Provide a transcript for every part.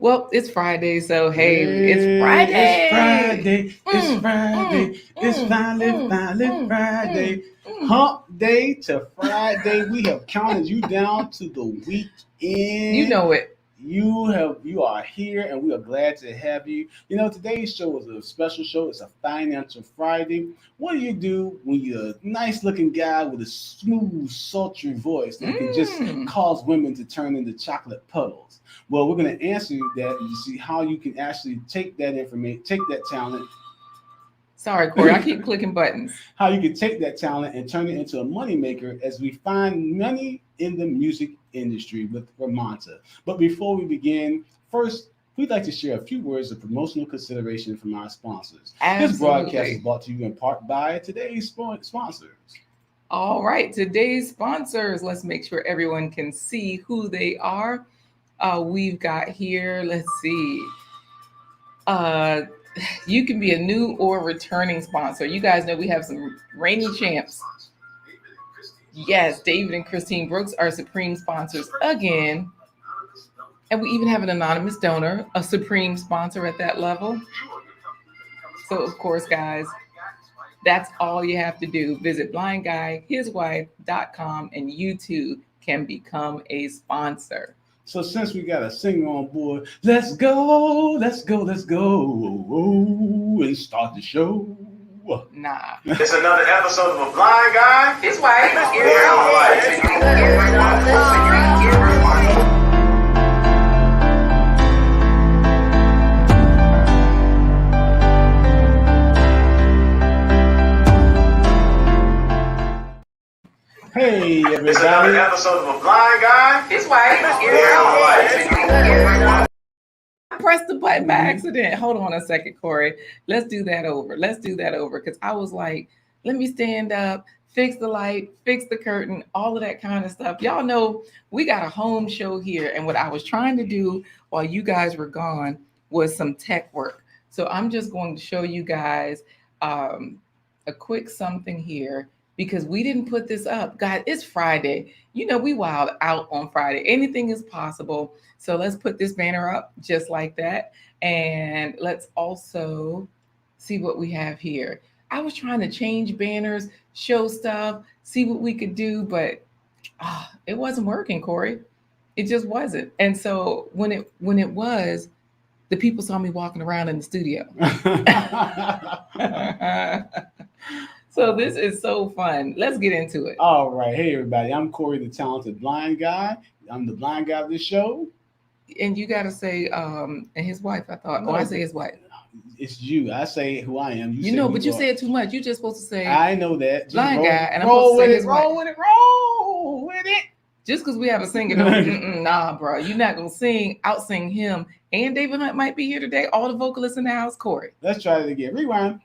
Well, it's Friday, so hey, it's Friday. It's Friday. It's Mm, mm, Friday. It's mm, finally, mm, finally mm, mm, Friday. mm. Hump day to Friday. We have counted you down to the You weekend. know it. You are here and we are glad to have you. You know, today's show is a special show. It's a financial Friday. What do you do when you're a nice looking guy with a smooth, sultry voice that can just Mm. cause women to turn into chocolate puddles? Well, we're going to answer you that and to see how you can actually take that information, take that talent, Sorry, Corey. I keep clicking buttons. how you can take that talent and turn it into a moneymaker as we find money in the music industry with Romonta. But before we begin, first, we'd like to share a few words of promotional consideration from our sponsors. This broadcast is Absolutely. brought to you in part by today's sponsors. All right. Today's sponsors. Let's make sure everyone can see who they are. We've got here. Let's see. Uh, you can be a new or returning sponsor. You guys know we have some reigning champs. Yes, David and Christine Brooks are supreme sponsors again. And we even have an anonymous donor, a supreme sponsor at that level. So, of course, guys, that's all you have to do. Visit blindguyhiswife.com and you too can become a sponsor. So since we got a singer on board, let's go, let's go, let's go, and start the show. Nah. It's another episode of A Blind Guy. His wife. Hey, everybody. It's another episode of A Blind Guy. His wife. Press the button by accident. Hold on a second, Corey. Let's do that over. Because I was like, let me stand up, fix the light, fix the curtain, all of that kind of stuff. Y'all know we got a home show here. And what I was trying to do while you guys were gone was some tech work. So I'm just going to show you guys a quick something here because we didn't put this up. God, it's Friday. You know, we wild out on Friday. Anything is possible. So let's put this banner up just like that. And let's also see what we have here. I was trying to change banners, show stuff, see what we could do, but it wasn't working, Corey. It just wasn't. And so when it was, the people saw me walking around in the studio. So this is so fun. Let's get into it. All right. Hey, everybody. I'm Corey, the talented blind guy. I'm the blind guy of this show. And you got to say, and his wife, I thought. No, I say his wife. It's you. I say who I am. You know, but you say it too much. You're just supposed to say I know that. Just blind roll, guy, and I'm roll supposed to say with his it, wife. roll with it. Just because we have a singer, nah, bro. You're not going to out-sing him. And David Hunt might be here today. All the vocalists in the house, Corey. Let's try it again. Rewind.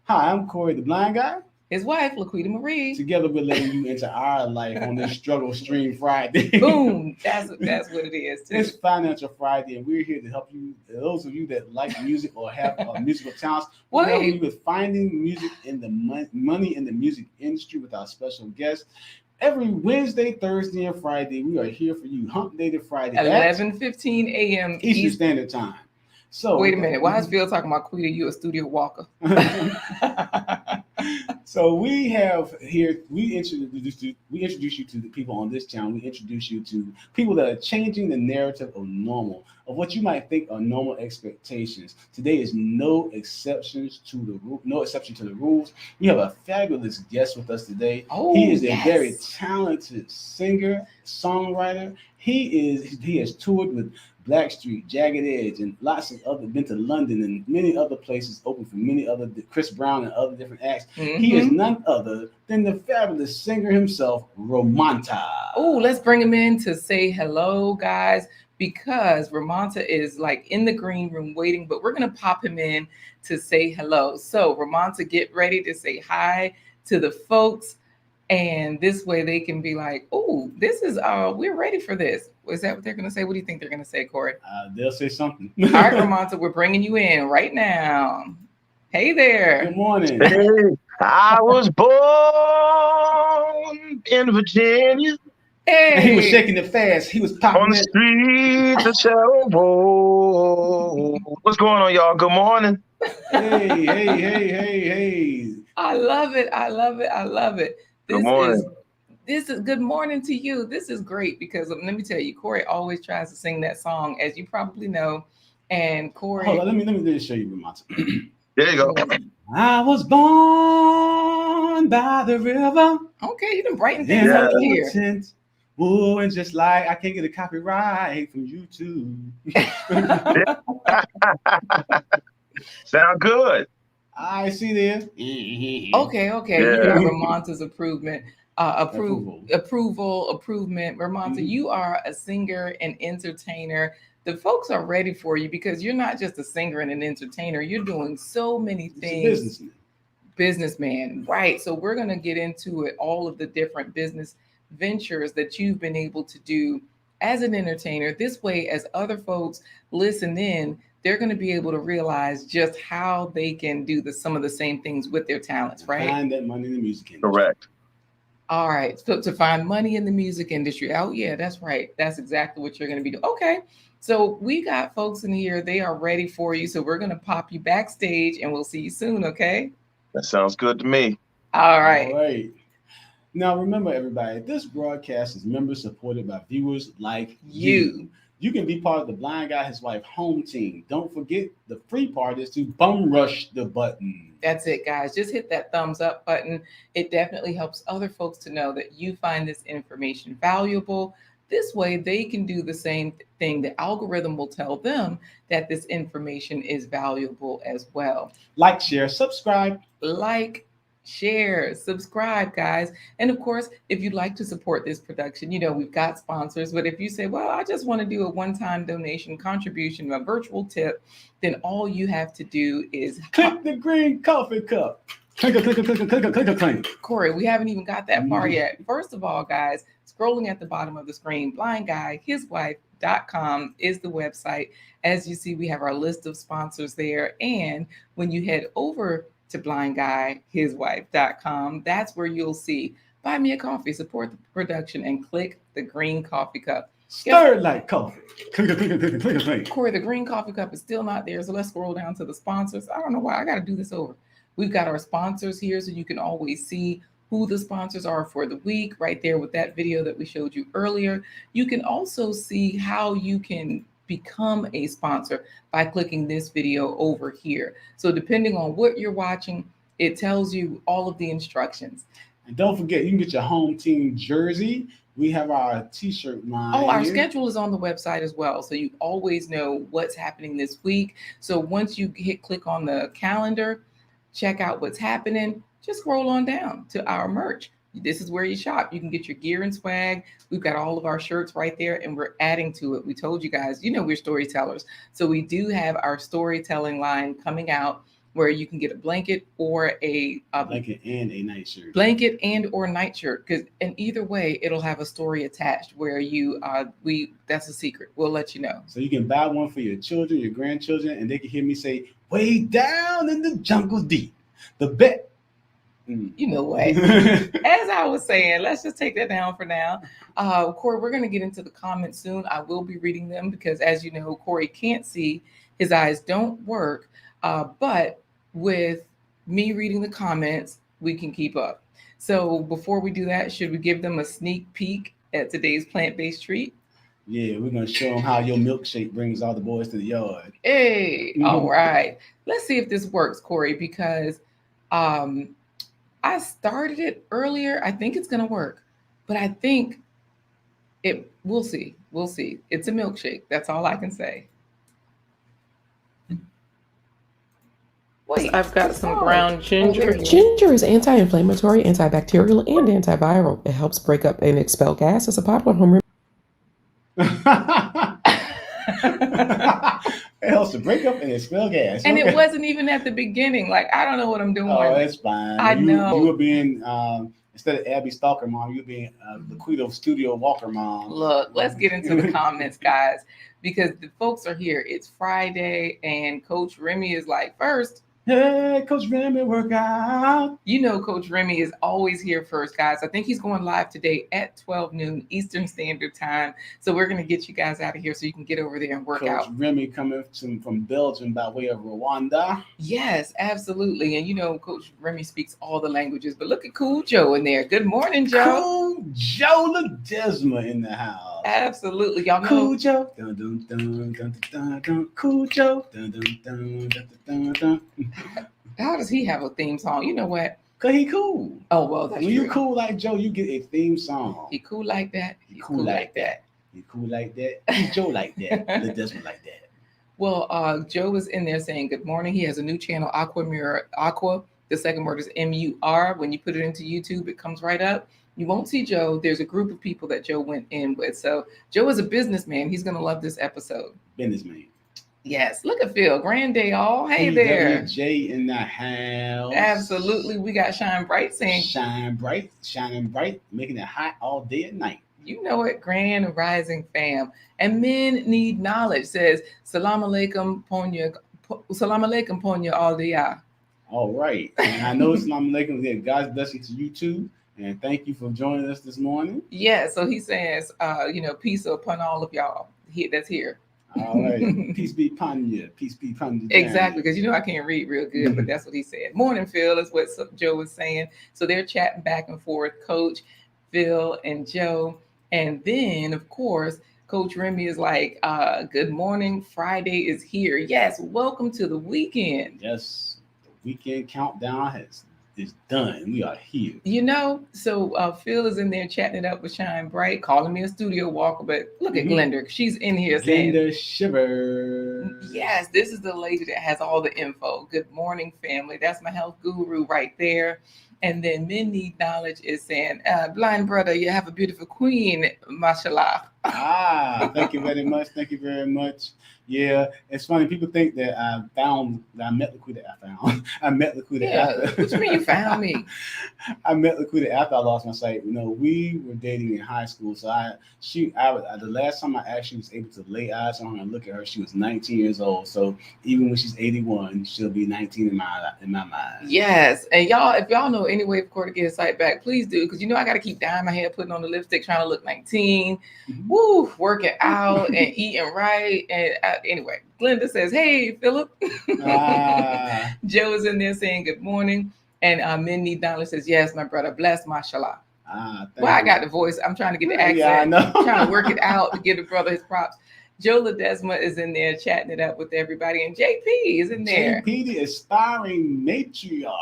Hi, I'm Corey, the blind guy. His wife, Laquita Marie. Together, we're letting you into our life on this Struggle Stream Friday. Boom. That's what it is, too. It's Financial Friday, and we're here to help you, those of you that like music or have musical talents, we're helping you with finding music in the money in the music industry with our special guests. Every Wednesday, Thursday, and Friday, we are here for you. Hump Day to Friday. 11:15 a.m. Eastern Standard Time. So wait a minute. Why is Phil talking about Quita? You a studio walker? So we have here. We introduce you to the people on this channel. We introduce you to people that are changing the narrative of normal, of what you might think are normal expectations. Today is no exception to the rules. We have a fabulous guest with us today. He is a very talented singer, songwriter. He has toured with Blackstreet, Jagged Edge, and lots of other, been to London and many other places, open for many other, Chris Brown and other different acts. Mm-hmm. He is none other than the fabulous singer himself, Romonta. Oh, let's bring him in to say hello, guys, because Romonta is like in the green room waiting, but we're going to pop him in to say hello. So Romonta, get ready to say hi to the folks. And this way they can be like, oh, this is, we're ready for this. Is that what they're going to say? What do you think they're going to say, Corey? They'll say something. All right, Romonta, we're bringing you in right now. Hey there. Good morning. Hey, I was born in Virginia. And he was Hey, shaking it fast. He was On popping the it. street, the shadow roll. What's going on, y'all? Good morning. Hey. I love it. I love it. I love it. Good This is morning. this is good morning to you. This is great because let me tell you, Corey always tries to sing that song, as you probably know. And Hold Corey, on, let me just show you, Romonta. There you go. I was born by the river okay, you done brighten things in up Yeah. in a here. tent. Oh, and just like I can't get a copyright from YouTube. Sound good. I see there. Okay. You Yeah. got Romonta's Approval. approvement. Romonta, Mhm. you are a singer and entertainer. The folks are ready for you because you're not just a singer and an entertainer. You're doing so many It's a things. businessman. Businessman, right? So we're going to get into it, all of the different business ventures that you've been able to do as an entertainer. This way, as other folks listen in, they're going to be able to realize just how they can do some of the same things with their talents, right? Find that money in the music industry. Correct. All right. So to find money in the music industry. Oh, yeah, that's right. That's exactly what you're going to be doing. Okay. So we got folks in here. They are ready for you. So we're going to pop you backstage and we'll see you soon. Okay. That sounds good to me. All All right. right. Now remember, everybody, this broadcast is member supported by viewers like you. You can be part of the Blind Guy His Wife home team. Don't forget, the free part is to bum rush the button. That's it, guys. Just hit that thumbs up button. It definitely helps other folks to know that you find this information valuable. This way, they can do the same thing. The algorithm will tell them that this information is valuable as well. Like, share, subscribe. Like, share, subscribe, guys. And of course, if you'd like to support this production, we've got sponsors. But if you say, well, I just want to do a one-time donation contribution, a virtual tip, then all you have to do is Click the green coffee cup. Clink. Corey, we haven't even got that far yet. First of all, guys, scrolling at the bottom of the screen, blindguyhiswife.com is the website. As you see, we have our list of sponsors there. And when you head over to blindguyhiswife.com, that's where you'll see buy me a coffee, support the production, and click the green coffee cup. Stir like coffee. Clink. Corey, the green coffee cup is still not there. So let's scroll down to the sponsors. I don't know why. I got to do this over. We've got our sponsors here so you can always see who the sponsors are for the week right there with that video that we showed you earlier. You can also see how you can become a sponsor by clicking this video over here. So depending on what you're watching, it tells you all of the instructions. And don't forget, you can get your home team jersey. We have our t-shirt line. Oh, our here. schedule is on the website as well. So you always know what's happening this week. So once you click on the calendar, check out what's happening, just scroll on down to our merch. This is where you shop. You can get your gear and swag. We've got all of our shirts right there and we're adding to it. We told you guys, we're storytellers. So we do have our storytelling line coming out where you can get a blanket or a blanket and a nightshirt. Blanket and or nightshirt, and either way it'll have a story attached where that's a secret. We'll let you know. So you can buy one for your children, your grandchildren, and they can hear me say, way down in the jungle deep, the bet. You know what? As I was saying, let's just take that down for now. Corey, we're going to get into the comments soon. I will be reading them because, as you know, Corey can't see. His eyes don't work. But with me reading the comments, we can keep up. So before we do that, should we give them a sneak peek at today's plant-based treat? Yeah, we're going to show them how your milkshake brings all the boys to the yard. Hey, all right. Let's see if this works, Corey, because I started it earlier. I think it's going to work, but I think we'll see. We'll see. It's a milkshake. That's all I can say. Wait, I've got some ground ginger. Ginger is anti-inflammatory, antibacterial, and antiviral. It helps break up and expel gas. It's a popular home It helps to break up and expel gas. And it wasn't even at the beginning. Like, I don't know what I'm doing. Oh, that's fine. I know. You were being, instead of Abby Stalker Mom, you were being Laquita Studio Walker Mom. Look, let's get into the comments, guys, because the folks are here. It's Friday, and Coach Remy is like, first, Hey, Coach Remy, work out. You know, Coach Remy is always here first, guys. I think he's going live today at 12 noon Eastern Standard Time. So we're going to get you guys out of here so you can get over there and work Coach out. Remy coming from Belgium by way of Rwanda. Yes, absolutely. And you know, Coach Remy speaks all the languages. But look at Cool Joe in there. Good morning, Joe. Cool Joe Ledesma in the house. Absolutely. Y'all know. Cool Joe. Dun, dun, dun, dun, dun, dun. Cool Joe. Dun, dun, dun, dun, dun, dun. How does he have a theme song? You know what? Cause he cool. Oh, well, that's When true. you cool like Joe, you get a theme song. He cool like that. He cool like that. He cool like that. He's Joe like that. Ledesma like that. Well, Joe is in there saying good morning. He has a new channel, Aqua Mirror Aqua. The second word is MUR. When you put it into YouTube, it comes right up. You won't see Joe. There's a group of people that Joe went in with. So Joe is a businessman. He's going to love this episode. Businessman. Yes. Look at Phil. Grand day all. Hey there. J in the house. Absolutely. We got Shine Bright saying, Shine bright, shining bright, making it hot all day and night. you know it, Grand Rising fam. And Men Need Knowledge says, Salam alaikum ponya all day. All right. And I know Assalamu alaikum. Yeah, God's blessing to you too. And thank you for joining us this morning. Yeah, so he says, peace upon all of y'all that's here. All right. Peace be upon you. Peace be upon you. Exactly, because I can't read real good, but that's what he said. Morning, Phil, is what Joe was saying. So they're chatting back and forth, Coach, Phil, and Joe. And then, of course, Coach Remy is like, good morning. Friday is here. Yes, welcome to the weekend. Yes, the weekend countdown is done. We are here. So Phil is in there chatting it up with Shine Bright, calling me a studio walker. But look at Glenda. She's in here saying, Glenda Shiver. yes, this is the lady that has all the info. Good morning, family. That's my health guru right there. And then Men Need Knowledge is saying, blind brother, you have a beautiful queen, mashallah. Thank you very much. Thank you very much. Yeah, it's funny. People think that I met Laquita. I met Laquita. Yeah, what you mean you found me? I met Laquita after I lost my sight. We were dating in high school. So the last time I actually was able to lay eyes on her and look at her, she was 19 years old. So even when she's 81, she'll be 19 in my mind. Yes, and y'all, if y'all know any way for her to get her sight back, please do, because I got to keep dyeing my hair, putting on the lipstick, trying to look 19. Mm-hmm. Woo, working out and eating right. And anyway, Glenda says, hey, Philip. Joe is in there saying good morning. And Men Need Knowledge says, yes, my brother, bless, mashallah. I got the voice. I'm trying to get the accent. Yeah, I know. Trying to work it out to give the brother his props. Joe Ledesma is in there chatting it up with everybody. And JP is in there. JP, the aspiring matriarch.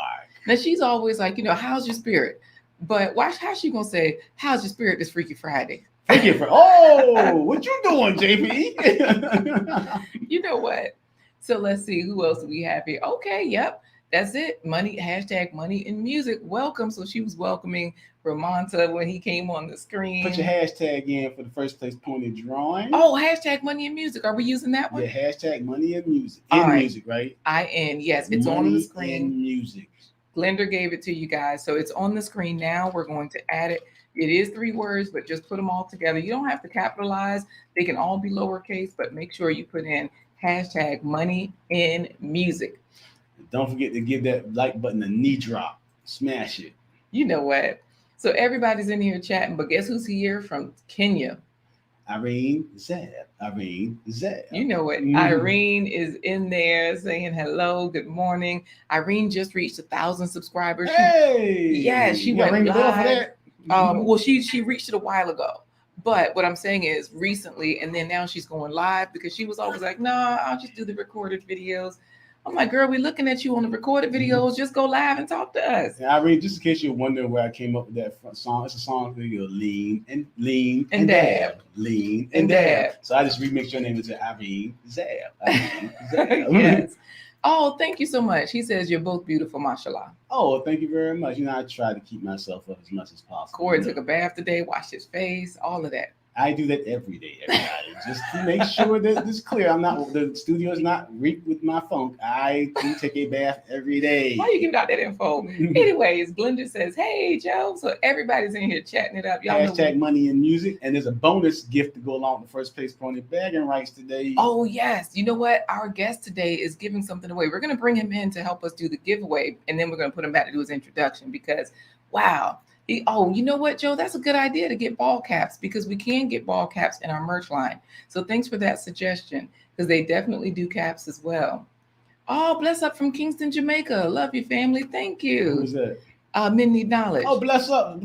Now, she's always like, how's your spirit? But watch how she going to say, how's your spirit this Freaky Friday? What you doing, JP? You know what? So let's see, who else do we have here? Okay, yep, that's it. Money, hashtag money in music. Welcome. So she was welcoming Romonta when he came on the screen. Put your hashtag in for the first place pony drawing. Oh, hashtag money in music. Are we using that one? Yeah, hashtag money in music. Music, right? IN, yes, it's money on the screen. In music. Glenda gave it to you guys. So it's on the screen now. We're going to add it. It is 3 words, but just put them all together. You don't have to capitalize. They can all be lowercase, but make sure you put in hashtag money in music. Don't forget to give that like button a knee drop. Smash it. You know what? So everybody's in here chatting, but guess who's here from Kenya? Irene Zab. You know what? Irene is in there saying hello, good morning. Irene just reached 1,000 subscribers. She went live. Well, she reached it a while ago, but what I'm saying is recently, and then now she's going live because she was always like, "No, I'll just do the recorded videos." I'm like, "Girl, we're looking at you on the recorded videos. Just go live and talk to us." Yeah, I mean, just in case you're wondering where I came up with that song, it's a song that goes lean and dab, lean and dab. So I just remixed your name into Irene Zab. Yes. Oh, thank you so much. He says you're both beautiful, mashallah. Oh, thank you very much. I try to keep myself up as much as possible. Corey took a bath today, washed his face, all of that. I do that every day, everybody, just to make sure that it's clear. The studio is not reeked with my funk. I do take a bath every day. Why you giving out that info? Anyways, Glenda says, "Hey, Joe." So everybody's in here chatting it up. Y'all Hashtag money and music, and there's a bonus gift to go along with the first place pony bagging rights today. Oh yes, you know what? Our guest today is giving something away. We're going to bring him in to help us do the giveaway, and then we're going to put him back to do his introduction because, wow. You know what, Joe? That's a good idea to get ball caps because we can get ball caps in our merch line. So thanks for that suggestion because they definitely do caps as well. Oh, bless up from Kingston, Jamaica. Love you, family. Thank you. Who's that? Men Need Knowledge. Oh, bless up.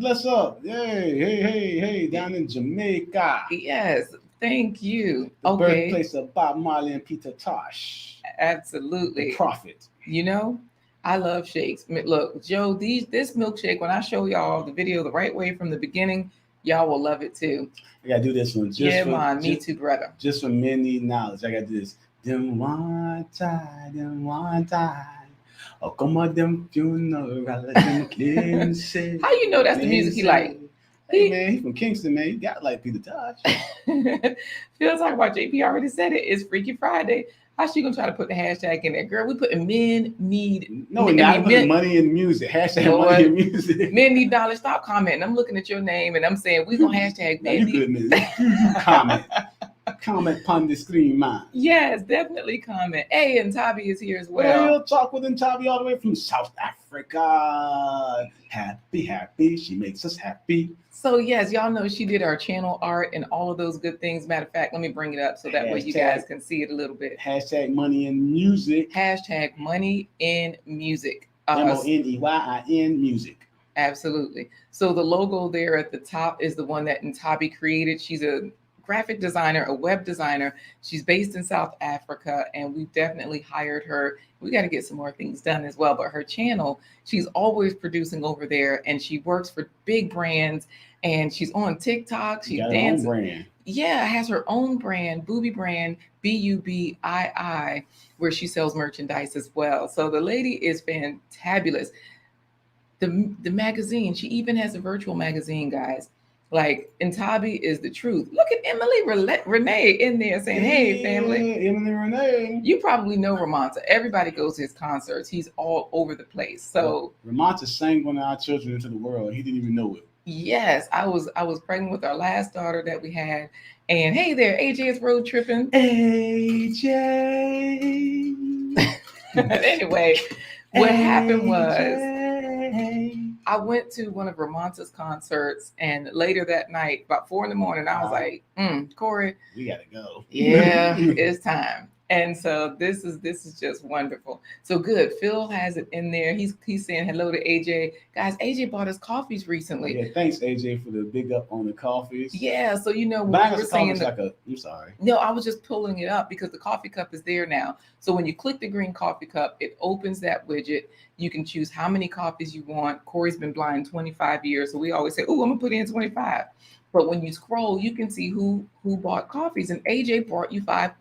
Hey, down in Jamaica. Yes, thank you. The birthplace of Bob Marley and Peter Tosh. Absolutely. The prophet. You know, I love shakes. Look, Joe, this milkshake, when I show y'all the video the right way from the beginning, y'all will love it too. I gotta do this one. Me too, brother. Just for Men Need Knowledge. I gotta do this. Them one time. Oh, come on, them funeral, them clean. How you know that's the music he like? Hey, man, he's from Kingston, man. You gotta like Peter Tosh. Phil talking about JP already said it. It's Freaky Friday. How's she gonna try to put the hashtag in there? Girl, we putting men need. No, we're not putting money in music. Hashtag money in music. Men need dollars. Stop commenting. I'm looking at your name and I'm saying we gonna hashtag men need. You comment. Comment upon the screen, man. Yes, definitely comment. Hey, and Tabi is here as well. We'll talk with Tabi all the way from South Africa. Happy. She makes us happy. So yes, y'all know she did our channel art and all of those good things. Matter of fact, let me bring it up so that way you guys can see it a little bit. Hashtag money in music. Hashtag money in music. MONEYIN music. Absolutely. So the logo there at the top is the one that Tabi created. She's a graphic designer, a web designer. She's based in South Africa, and we definitely hired her. We got to get some more things done as well. But her channel, she's always producing over there, and she works for big brands. And she's on TikTok. She's dancing. Her own brand. Yeah, has her own brand, Booby Brand, BUBII, where she sells merchandise as well. So the lady is fantabulous. The magazine, she even has a virtual magazine, guys. Like, and Tabi is the truth. Look at Emily Renee in there saying, hey, family. Emily Renee. You probably know Romonta. Everybody goes to his concerts. He's all over the place. So Romonta sang one of our children into the world. He didn't even know it. Yes, I was pregnant with our last daughter that we had. And hey there, AJ is road tripping. AJ. Anyway, what happened was I went to one of Romonta's concerts, and later that night, about 4 a.m, I was like, Corey, we gotta go. Yeah, it's time. And so this is just wonderful. So good. Phil has it in there. He's saying hello to AJ. Guys, AJ bought us coffees recently. Yeah, thanks AJ for the big up on the coffees. Yeah, so you know when we were saying I'm sorry. No, I was just pulling it up because the coffee cup is there now. So when you click the green coffee cup, it opens that widget. You can choose how many coffees you want. Corey's been blind 25 years, so we always say, "Oh, I'm gonna put in 25." But when you scroll, you can see who bought coffees, and AJ bought you five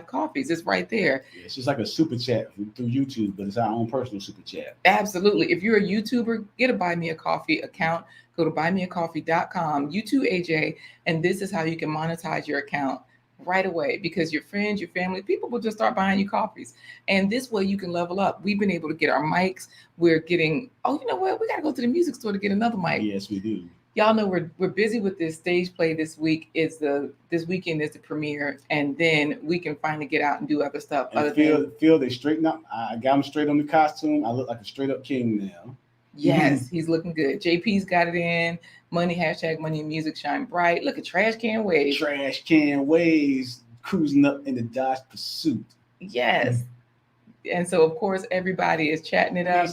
coffees. It's right there. Yeah, it's just like a super chat through YouTube, but it's our own personal super chat. Absolutely. If you're a YouTuber, get a Buy Me a Coffee account. Go to buymeacoffee.com. You too, AJ, and this is how you can monetize your account right away because your friends, your family, people will just start buying you coffees, and this way you can level up. We've been able to get our mics. We're getting. Oh, you know what? We got to go to the music store to get another mic. Yes, we do. Y'all know we're busy with this stage play this week. This weekend is the premiere, and then we can finally get out and do other stuff. And Phil, they straighten up. I got him straight on the costume. I look like a straight up king now. Yes, he's looking good. JP's got it in. Money, hashtag money and music shine bright. Look at Trash Can Waves. Trash Can Waves cruising up in the Dodge Pursuit. Yes. And so, of course, everybody is chatting it up.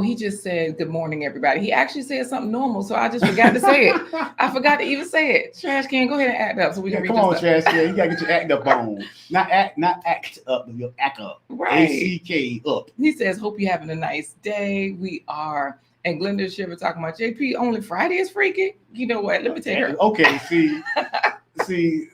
He just said, good morning, everybody. He actually said something normal, so I just forgot to say it. I forgot to even say it. Trash Can, go ahead and act up so we can read come on, Trash Can. You got to get your act up on. Not act up, but your act up. Right. ACK up. He says, hope you're having a nice day. We are. And Glenda Shiver talking about JP, only Friday is freaky. You know what? Let me take her. Okay, see,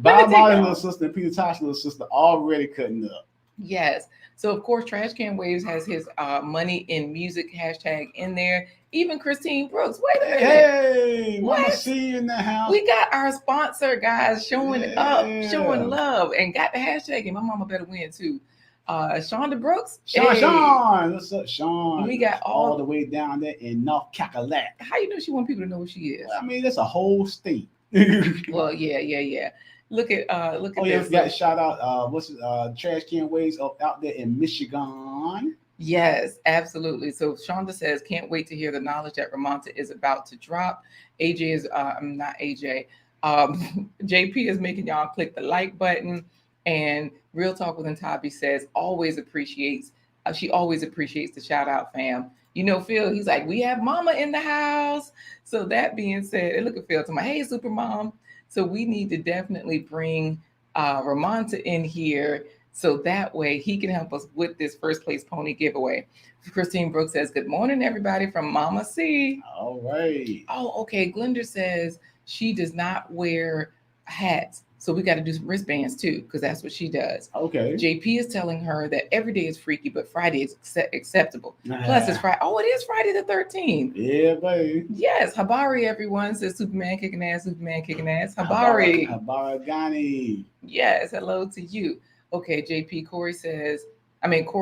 Bob Marley's little sister and Peter Tosh's little sister already cutting up. Yes. So of course, Trash Can Waves has his money in music hashtag in there. Even Christine Brooks. Wait a minute. Hey, Mama What? C in the house. We got our sponsor guys showing up, Yeah. showing love, and got the hashtag. And my mama better win too. Shonda Brooks. Sean, hey. Sean, what's up, Sean? We got all the way down there in North Cackalack. How you know she want people to know what she is? Well, I mean, that's a whole state. Well, yeah. Look at Oh yeah, we got to shout out Trash Can Waves out there in Michigan. Yes, absolutely. So Shonda says, can't wait to hear the knowledge that Romonta is about to drop. AJ is not AJ. JP is making y'all click the like button. And Real Talk with Ntabi says she always appreciates the shout out, fam. You know, Phil, he's like, we have mama in the house. So that being said, and look at Phil to my, hey, super mom. So we need to definitely bring Romonta in here so that way he can help us with this first place pony giveaway. Christine Brooks says, good morning, everybody from Mama C. All right. Oh, okay. Glenda says she does not wear hats. So we got to do some wristbands too, because that's what she does. Okay. JP is telling her that every day is freaky, but Friday is acceptable. Plus, it's Friday. Oh, it is Friday the 13th. Yeah, baby. Yes. Habari, everyone, says Superman kicking ass, Superman kicking ass. Habari. Habari Ghani. Yes. Hello to you. Okay, JP. Corey,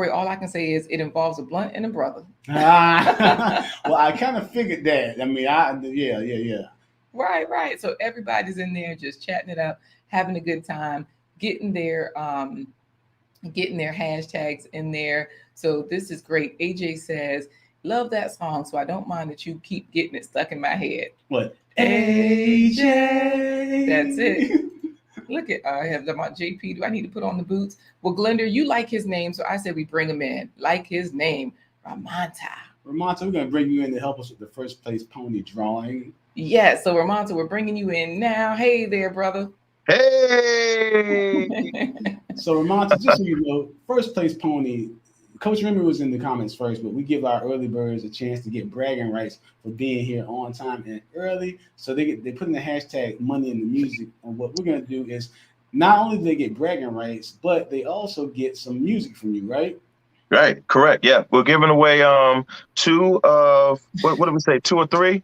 all I can say is it involves a blunt and a brother. Well, I kind of figured that. I mean, yeah. Right. So everybody's in there just chatting it up, having a good time, getting their hashtags in there. So this is great. AJ says, love that song, so I don't mind that you keep getting it stuck in my head. What? AJ. That's it. Look at I have them about JP. Do I need to put on the boots? Well, Glenda, you like his name, so I said we bring him in. Like his name, Romonta. Romonta, we're gonna bring you in to help us with the first place pony drawing. Yes, so Romonta, we're bringing you in now. Hey there, brother. Hey. So Romonta, just so you know, first place pony. Coach Remy was in the comments first, but we give our early birds a chance to get bragging rights for being here on time and early. So they put in the hashtag money in the music. And what we're gonna do is not only do they get bragging rights, but they also get some music from you, right? Right, correct. Yeah, we're giving away two of what did we say? 2 or 3?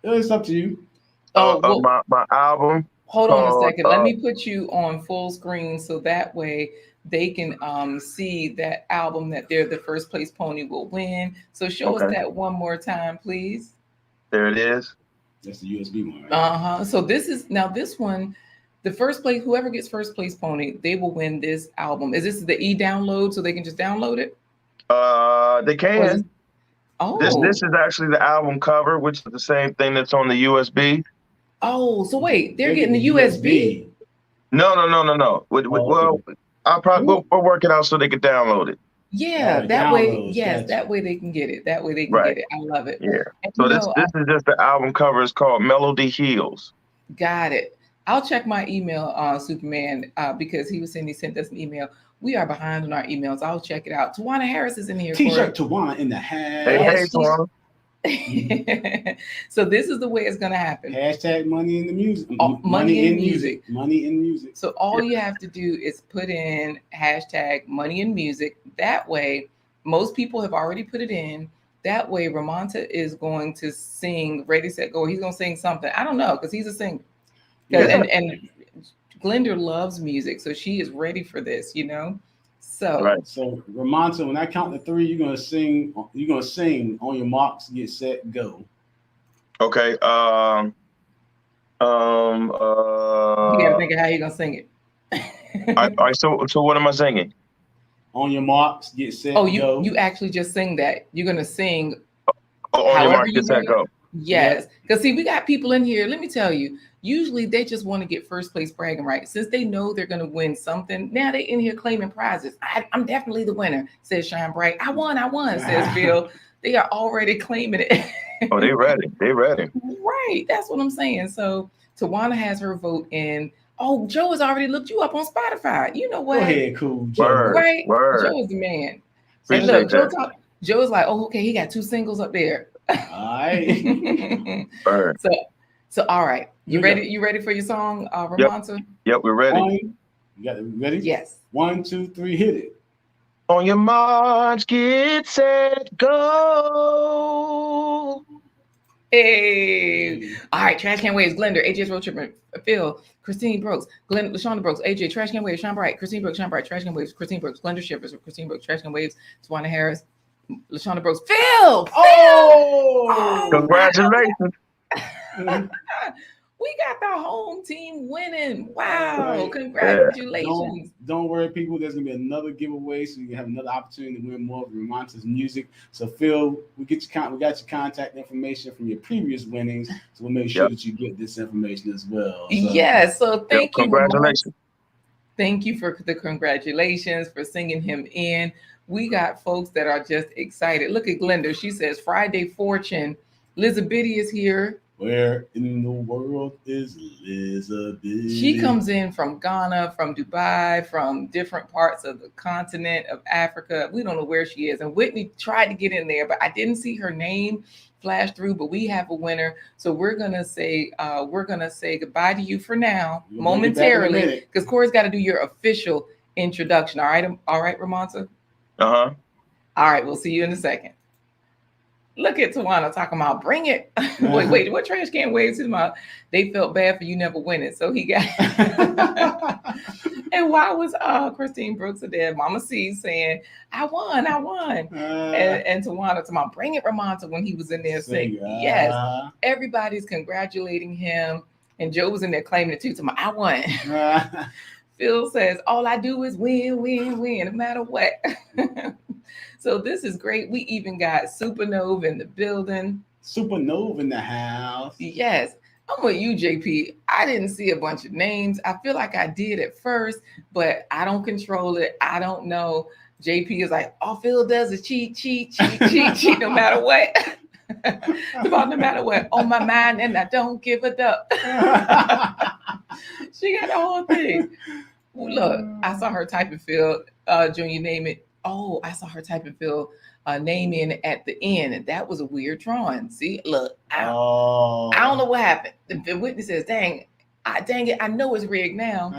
It's up to you. My album. Hold on a second. Let me put you on full screen so that way they can see that album that they're the first place pony will win. So show us that one more time, please. There it is. That's the USB one, right? So this one, the first place, whoever gets first place pony, they will win this album. Is this the e-download so they can just download it? They can. This is actually the album cover, which is the same thing that's on the USB. Oh, so wait, they're getting the USB? No. Well, we'll work it out so they can download it. Yeah, that way, yes, that way they can get it. That way they can get it. I love it. Yeah. And so this is just the album cover. It's called Melody Heals. Got it. I'll check my email, Superman, because he was saying he sent us an email. We are behind on our emails. I'll check it out. Tawana Harris is in here. T-shirt Tawana in the house. Hey, Tawana. So this is the way it's going to happen. Hashtag money in the music. Money in music. Money in music. So all you have to do is put in hashtag money in music. That way, most people have already put it in. That way, Romonta is going to sing Ready, Set, Go. He's going to sing something. I don't know, because he's a singer. And Glenda loves music, so she is ready for this, you know? So Romonta, when I count to 3, you're gonna sing on your marks, get set, go. Okay. You gotta think of how you're gonna sing it. All right, so what am I singing? On your marks, get set, go. You actually just sing that. You're gonna sing on your marks, get set, go. Yes, because see, we got people in here. Let me tell you, usually they just want to get first place bragging rights. Since they know they're going to win something, now they in here claiming prizes. I'm definitely the winner, says Shine Bright. I won, says Bill. They are already claiming it. Oh, they ready. Right, that's what I'm saying. So Tawana has her vote in. Oh, Joe has already looked you up on Spotify. You know what? Go ahead, cool. Joe. Right? Word. Joe is the man. And look, Joe is like, oh, okay, he got 2 singles up there. All right. So all right. You ready for your song, Romonta? Yep, we're ready. You got it ready? Yes. 1, 2, 3, hit it. On your march, get set, go. Hey. All right, Trash Can Waves, Glenda, AJ's Road Trip, Phil, Christine Brooks, LaShonda Brooks, AJ, Trash Can Waves, Sean Bright, Christine Brooks, Sean Bright, Trash Can Waves, Christine Brooks, Glenda Shippers, Christine Brooks, Trash Can Waves, Tawana Harris, LaShonda Brooks, Phil! Oh! Congratulations. We got the home team winning. Wow. Right. Congratulations. Don't worry, people. There's going to be another giveaway, so you have another opportunity to win more of Romonta's music. So, Phil, we got your contact information from your previous winnings, so we'll make sure that you get this information as well. So, yes. So, thank you. Congratulations. Thank you for the congratulations, for singing him in. We got folks that are just excited. Look at Glenda. She says, Friday Fortune. Elizabeth is here. Where in the world is Elizabeth? She comes in from Ghana, from Dubai, from different parts of the continent of Africa. We don't know where she is. And Whitney tried to get in there, but I didn't see her name flash through. But we have a winner. So we're gonna say goodbye to you for now, momentarily, because Corey's got to do your official introduction. All right, Romonta? Uh-huh. All right, we'll see you in a second. Look at Tawana talking about bring it. Wait, what Trash Can Waves is about? They felt bad for you never winning, so he got. And why was Christine Brooks there? Mama C saying, "I won," and Tawana talking about bring it, Romonta, when he was in there saying, "Yes." Everybody's congratulating him, and Joe was in there claiming it too. Talking about, "I won." Phil says, "All I do is win, no matter what." So this is great. We even got Supernova in the building. Supernova in the house. Yes. I'm with you, JP. I didn't see a bunch of names. I feel like I did at first, but I don't control it. I don't know. JP is like, all Phil does is cheat, no matter what. About no matter what. On my mind, and I don't give a duck. She got the whole thing. Look, I saw her typing Phil, Junior, name it. Oh, I saw her typing Phil name in at the end, and that was a weird drawing. See, look, I don't know what happened. The witness says, dang it, I know it's rigged now.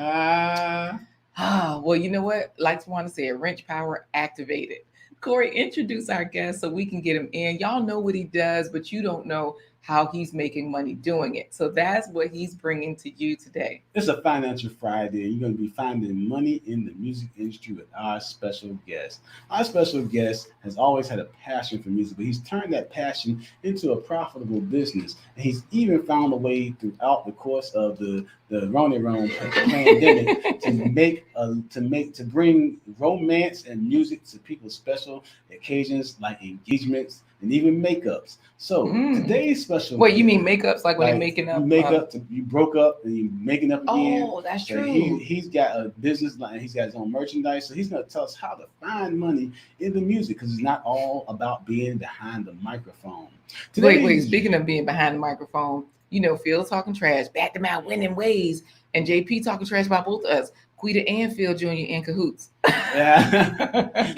Well, you know what? Like to want to say, wrench power activated. Corey, introduce our guest so we can get him in. Y'all know what he does, but you don't know how he's making money doing it. So that's what he's bringing to you today. It's a Financial Friday. You're going to be finding money in the music industry with our special guest. Our special guest has always had a passion for music, but he's turned that passion into a profitable business. And he's even found a way throughout the course of the Romonta pandemic to bring romance and music to people's special occasions like engagements and even makeups. So today's special. Wait, you mean makeups like when you're making up? You broke up and you're making up again. Oh, that's true. He's got a business line. He's got his own merchandise. So he's going to tell us how to find money in the music, because it's not all about being behind the microphone. Wait. Speaking of being behind the microphone, you know, Phil talking trash, back to my winning ways, and JP talking trash about both of us. Quita and Phil Jr. in cahoots. Yeah. Thank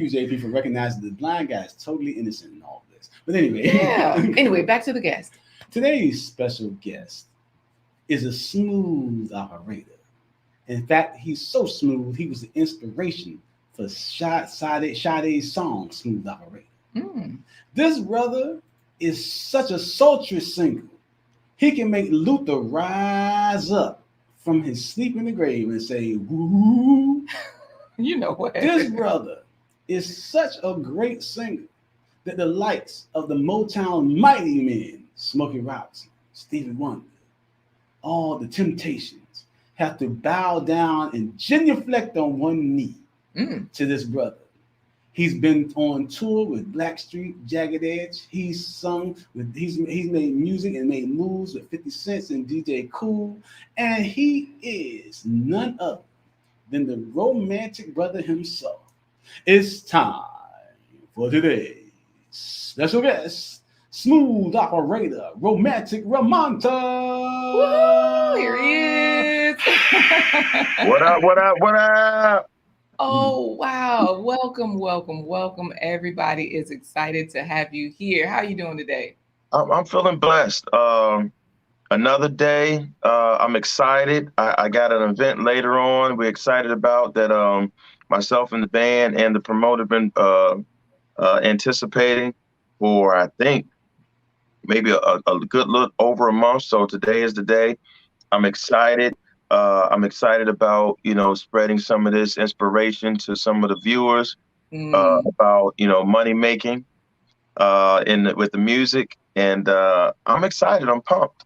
you, JP, for recognizing the blind guy is totally innocent in all this. But anyway. Yeah. Anyway, back to the guest. Today's special guest is a smooth operator. In fact, he's so smooth, he was the inspiration for Sade's song, Smooth Operator. This brother is such a sultry singer. He can make Luther rise up from his sleep in the grave and say, woo. You know what? This brother is such a great singer that the likes of the Motown mighty men, Smokey Robinson, Stevie Wonder, all the Temptations, have to bow down and genuflect on one knee to this brother. He's been on tour with Blackstreet, Jagged Edge. He's made music and made moves with 50 Cent and DJ Cool. And he is none other than the romantic brother himself. It's time for today's special guest, smooth operator, romantic Romonta. Woo, here he is. What up? Oh, wow. Welcome. Everybody is excited to have you here. How are you doing today? I'm feeling blessed. another day. I'm excited. I got an event later on. We're excited about that. Myself and the band and the promoter been anticipating for, I think, maybe a good look over a month. So today is the day. I'm excited. I'm excited about, spreading some of this inspiration to some of the viewers about, money making with the music. And I'm excited. I'm pumped.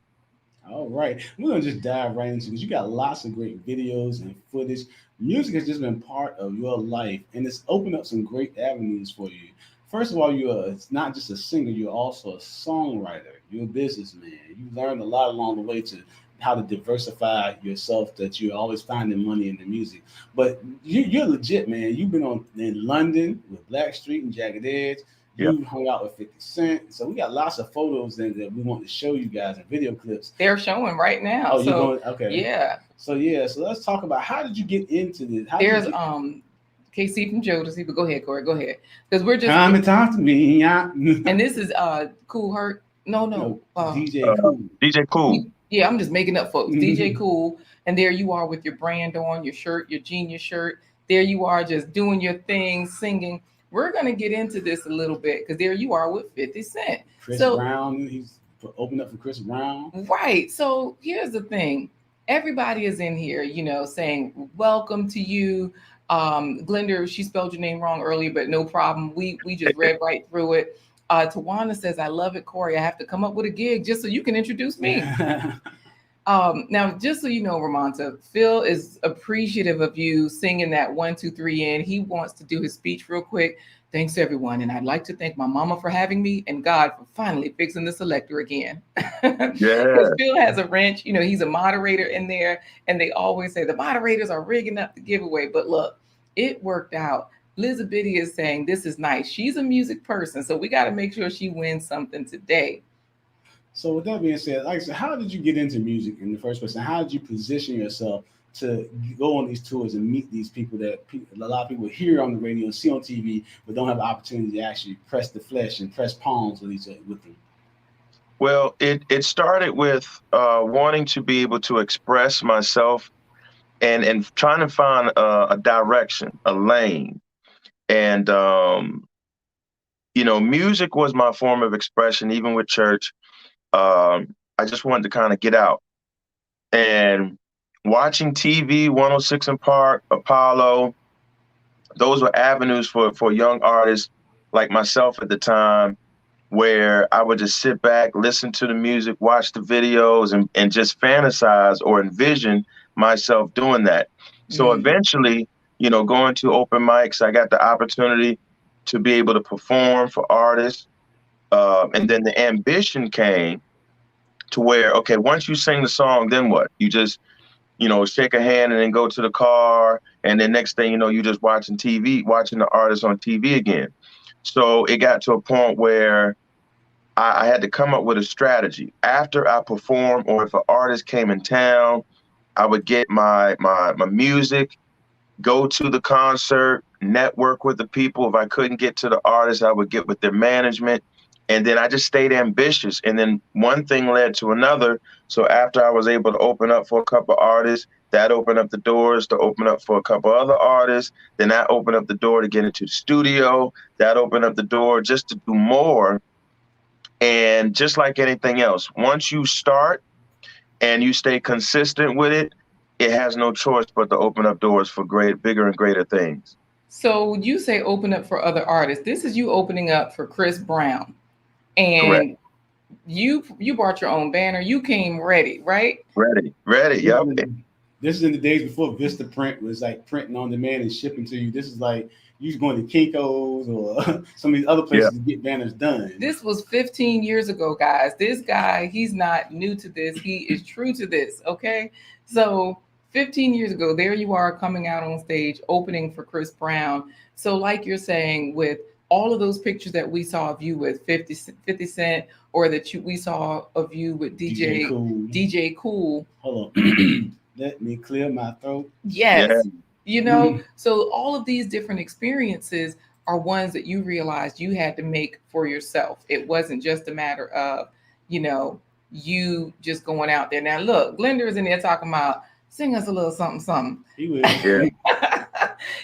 All right, we're gonna just dive right into because you got lots of great videos and footage. Music has just been part of your life, and it's opened up some great avenues for you. First of all, it's not just a singer; you're also a songwriter. You're a businessman. You learned a lot along the way to how to diversify yourself. That you're always finding money in the music. But you're legit, man. You've been in London with Blackstreet and Jagged Edge. Yeah. You hung out with 50 Cent. So we got lots of photos that we want to show you guys and video clips. They're showing right now. Oh, you're going, okay. Yeah. So let's talk about how did you get into this? There's KC from Jodeci, but go ahead, Corey, go ahead. Because we're just come and talk to me. And this is Cool Herc. No. DJ Cool. DJ Cool. Yeah, I'm just making up folks. DJ Cool. And there you are with your brand on, your shirt, your Genius shirt. There you are just doing your thing, singing. We're going to get into this a little bit because there you are with 50 Cent. Chris Brown, he's opened up for Chris Brown. Right. So here's the thing. Everybody is in here, saying, welcome to you. Glenda, she spelled your name wrong earlier, but no problem. We just read right through it. Tawana says, I love it, Corey. I have to come up with a gig just so you can introduce me. Now, just so you know, Romonta, Phil is appreciative of you singing that 1, 2, 3 in. He wants to do his speech real quick. Thanks, everyone. And I'd like to thank my mama for having me and God for finally fixing the selector again. Yeah. Phil has a wrench. He's a moderator in there. And they always say the moderators are rigging up the giveaway. But look, it worked out. Elizabeth is saying this is nice. She's a music person. So we got to make sure she wins something today. So with that being said, like I said, how did you get into music in the first place? And how did you position yourself to go on these tours and meet these people that a lot of people hear on the radio and see on TV, but don't have the opportunity to actually press the flesh and press palms with them? Well, it started with wanting to be able to express myself and trying to find a direction, a lane. And, music was my form of expression, even with church. I just wanted to kind of get out. And watching TV, 106 in Park, Apollo, those were avenues for young artists like myself at the time, where I would just sit back, listen to the music, watch the videos, and just fantasize or envision myself doing that. So eventually, going to open mics, I got the opportunity to be able to perform for artists. And then the ambition came to where, okay, once you sing the song, then what? You just, shake a hand and then go to the car. And then next thing you know, you're just watching the artist on TV again. So it got to a point where I had to come up with a strategy. After I perform, or if an artist came in town, I would get my music, go to the concert, network with the people. If I couldn't get to the artist, I would get with their management. And then I just stayed ambitious. And then one thing led to another. So after I was able to open up for a couple of artists, that opened up the doors to open up for a couple other artists. Then that opened up the door to get into the studio. That opened up the door just to do more. And just like anything else, once you start and you stay consistent with it, it has no choice but to open up doors for bigger and greater things. So you say open up for other artists. This is you opening up for Chris Brown. And correct. You brought your own banner. You came ready, right? Ready. Yep. This is in the days before Vista Print was like printing on demand and shipping to you. This is like you going to Kinko's or some of these other places to get banners done. This was 15 years ago, guys. This guy, he's not new to this. He is true to this, okay? So 15 years ago, there you are coming out on stage, opening for Chris Brown. So like you're saying, with all of those pictures that we saw of you with 50 Cent, or that we saw of you with DJ Cool. Hold on. Let me clear my throat. Yes. Yeah. So all of these different experiences are ones that you realized you had to make for yourself. It wasn't just a matter of, you just going out there. Now look, Glenda is in there talking about sing us a little something, something. He will. Yeah.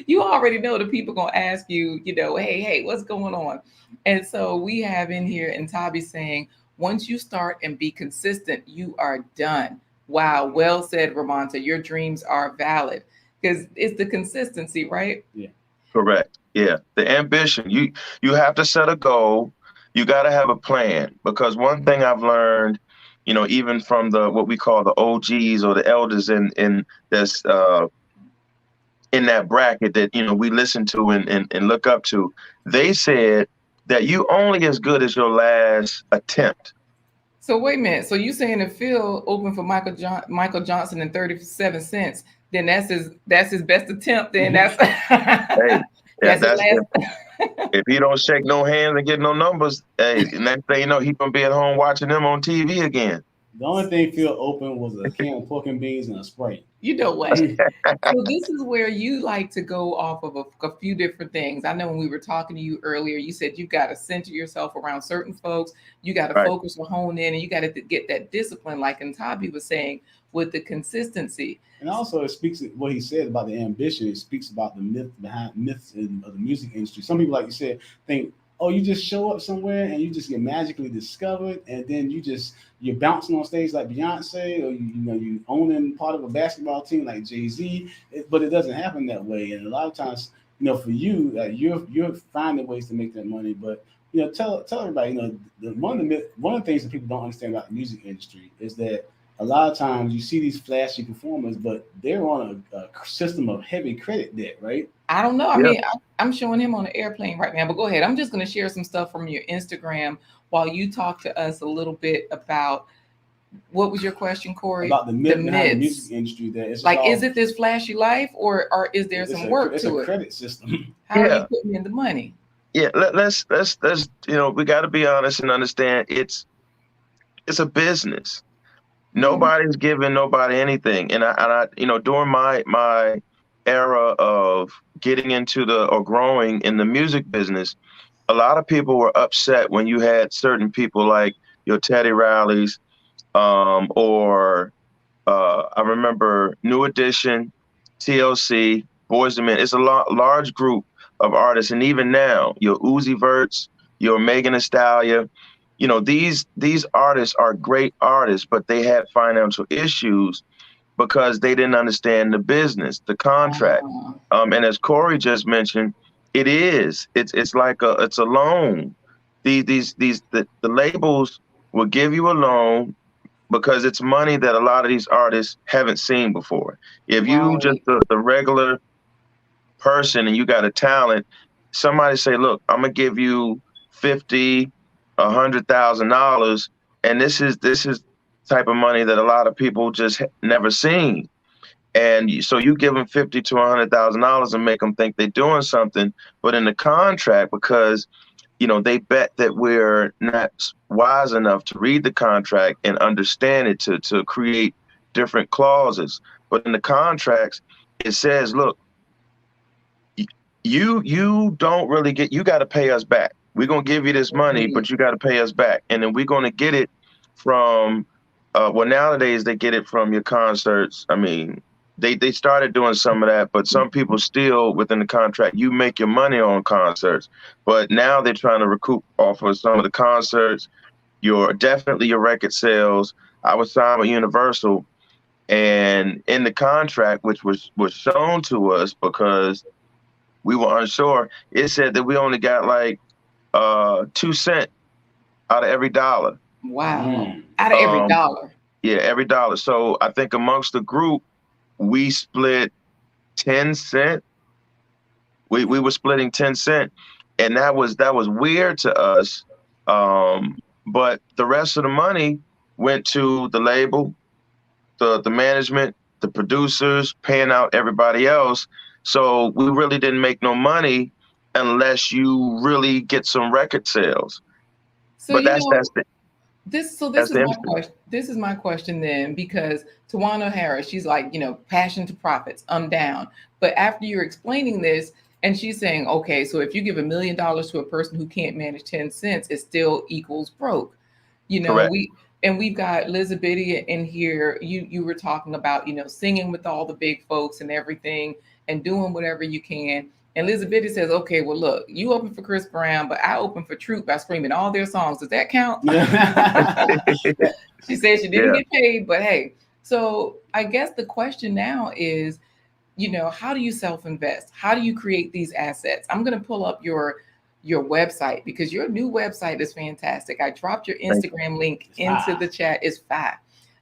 You already know the people gonna ask you, hey, what's going on? And so we have in here, and Tabi saying, once you start and be consistent, you are done. Wow, well said, Romonta. Your dreams are valid because it's the consistency, right? Yeah. Correct. Yeah. The ambition. You have to set a goal. You got to have a plan, because one thing I've learned, even from the what we call the OGs or the elders in this in that bracket that we listen to and look up to, they said that you only as good as your last attempt. So wait a minute. So you saying if Phil opened for Michael Johnson in 37 cents, then that's his best attempt. Then that's Hey, yeah, that's his that's last. if he don't shake no hands and get no numbers, hey, next thing you know, he gonna be at home watching them on TV again. The only thing Phil opened was a can of pork and beans and a Sprite. You know what? So this is where you like to go off of a few different things. I know when we were talking to you earlier, you said you got to center yourself around certain folks. You got to Right. focus or hone in, and you got to get that discipline, like Tabi was saying, with the consistency. And also, it speaks what he said about the ambition. It speaks about the myths of the music industry. Some people, like you said, think, oh, you just show up somewhere and you just get magically discovered, and then you're bouncing on stage like Beyonce, or you owning part of a basketball team like Jay-Z. But it doesn't happen that way. And a lot of times, for you, you're finding ways to make that money. But tell everybody, one of the things that people don't understand about the music industry is that a lot of times you see these flashy performers, but they're on a system of heavy credit debt, right? I don't know. I Yeah. mean, I'm showing him on an airplane right now, but go ahead. I'm just going to share some stuff from your Instagram while you talk to us a little bit about what was your question, Corey? About the myth behind the myths. music industry. That it's Like, all, is it this flashy life, or is there some work it's to a it? credit system. How are Yeah. you putting in the money? Yeah, let's we got to be honest and understand it's a business. Nobody's giving nobody anything. And I during my era of getting into or growing in the music business, a lot of people were upset when you had certain people like your Teddy Riley's, or I remember New Edition, TLC, Boys II Men. It's a large group of artists, and even now, your Uzi Verts, your Megan Thee Stallion, these artists are great artists, but they had financial issues because they didn't understand the business, the contract. And as Corey just mentioned, it's like it's a loan. The labels will give you a loan because it's money that a lot of these artists haven't seen before. If you just the regular person and you got a talent, somebody say, look, I'm gonna give you $50, $100,000, and this is type of money that a lot of people just never seen. And so you give them $50 to $100,000 and make them think they're doing something, but in the contract, because they bet that we're not wise enough to read the contract and understand it to create different clauses. But in the contracts, it says, look, you don't really you got to pay us back. We're going to give you this money, but you got to pay us back. And then we're going to get it from, nowadays they get it from your concerts. I mean, they started doing some of that, but some people still within the contract, you make your money on concerts. But now they're trying to recoup off of some of the concerts, definitely your record sales. I was signed with Universal, and in the contract, which was shown to us because we were unsure, it said that we only got like 2 cents out of every dollar. Wow. Out of every dollar. Yeah, every dollar. So I think amongst the group, we split 10 cents. We were splitting 10 cents. And that was weird to us. But the rest of the money went to the label, the management, the producers, paying out everybody else. So we really didn't make no money unless you really get some record sales. So but that's the This is That's my question. This is my question then, because Tawana Harris, she's like, passion to profits, I'm down. But after you're explaining this, and she's saying, okay, so if you give $1 million to a person who can't manage 10 cents, it still equals broke. Correct. and we've got Elizabeth in here. You were talking about, singing with all the big folks and everything and doing whatever you can. And Elizabeth says, okay, well, look, you open for Chris Brown, but I open for Troop by screaming all their songs. Does that count? She said she didn't get paid, but hey. So I guess the question now is, how do you self-invest? How do you create these assets? I'm going to pull up your website because your new website is fantastic. I dropped your Instagram link into the chat. It's fine.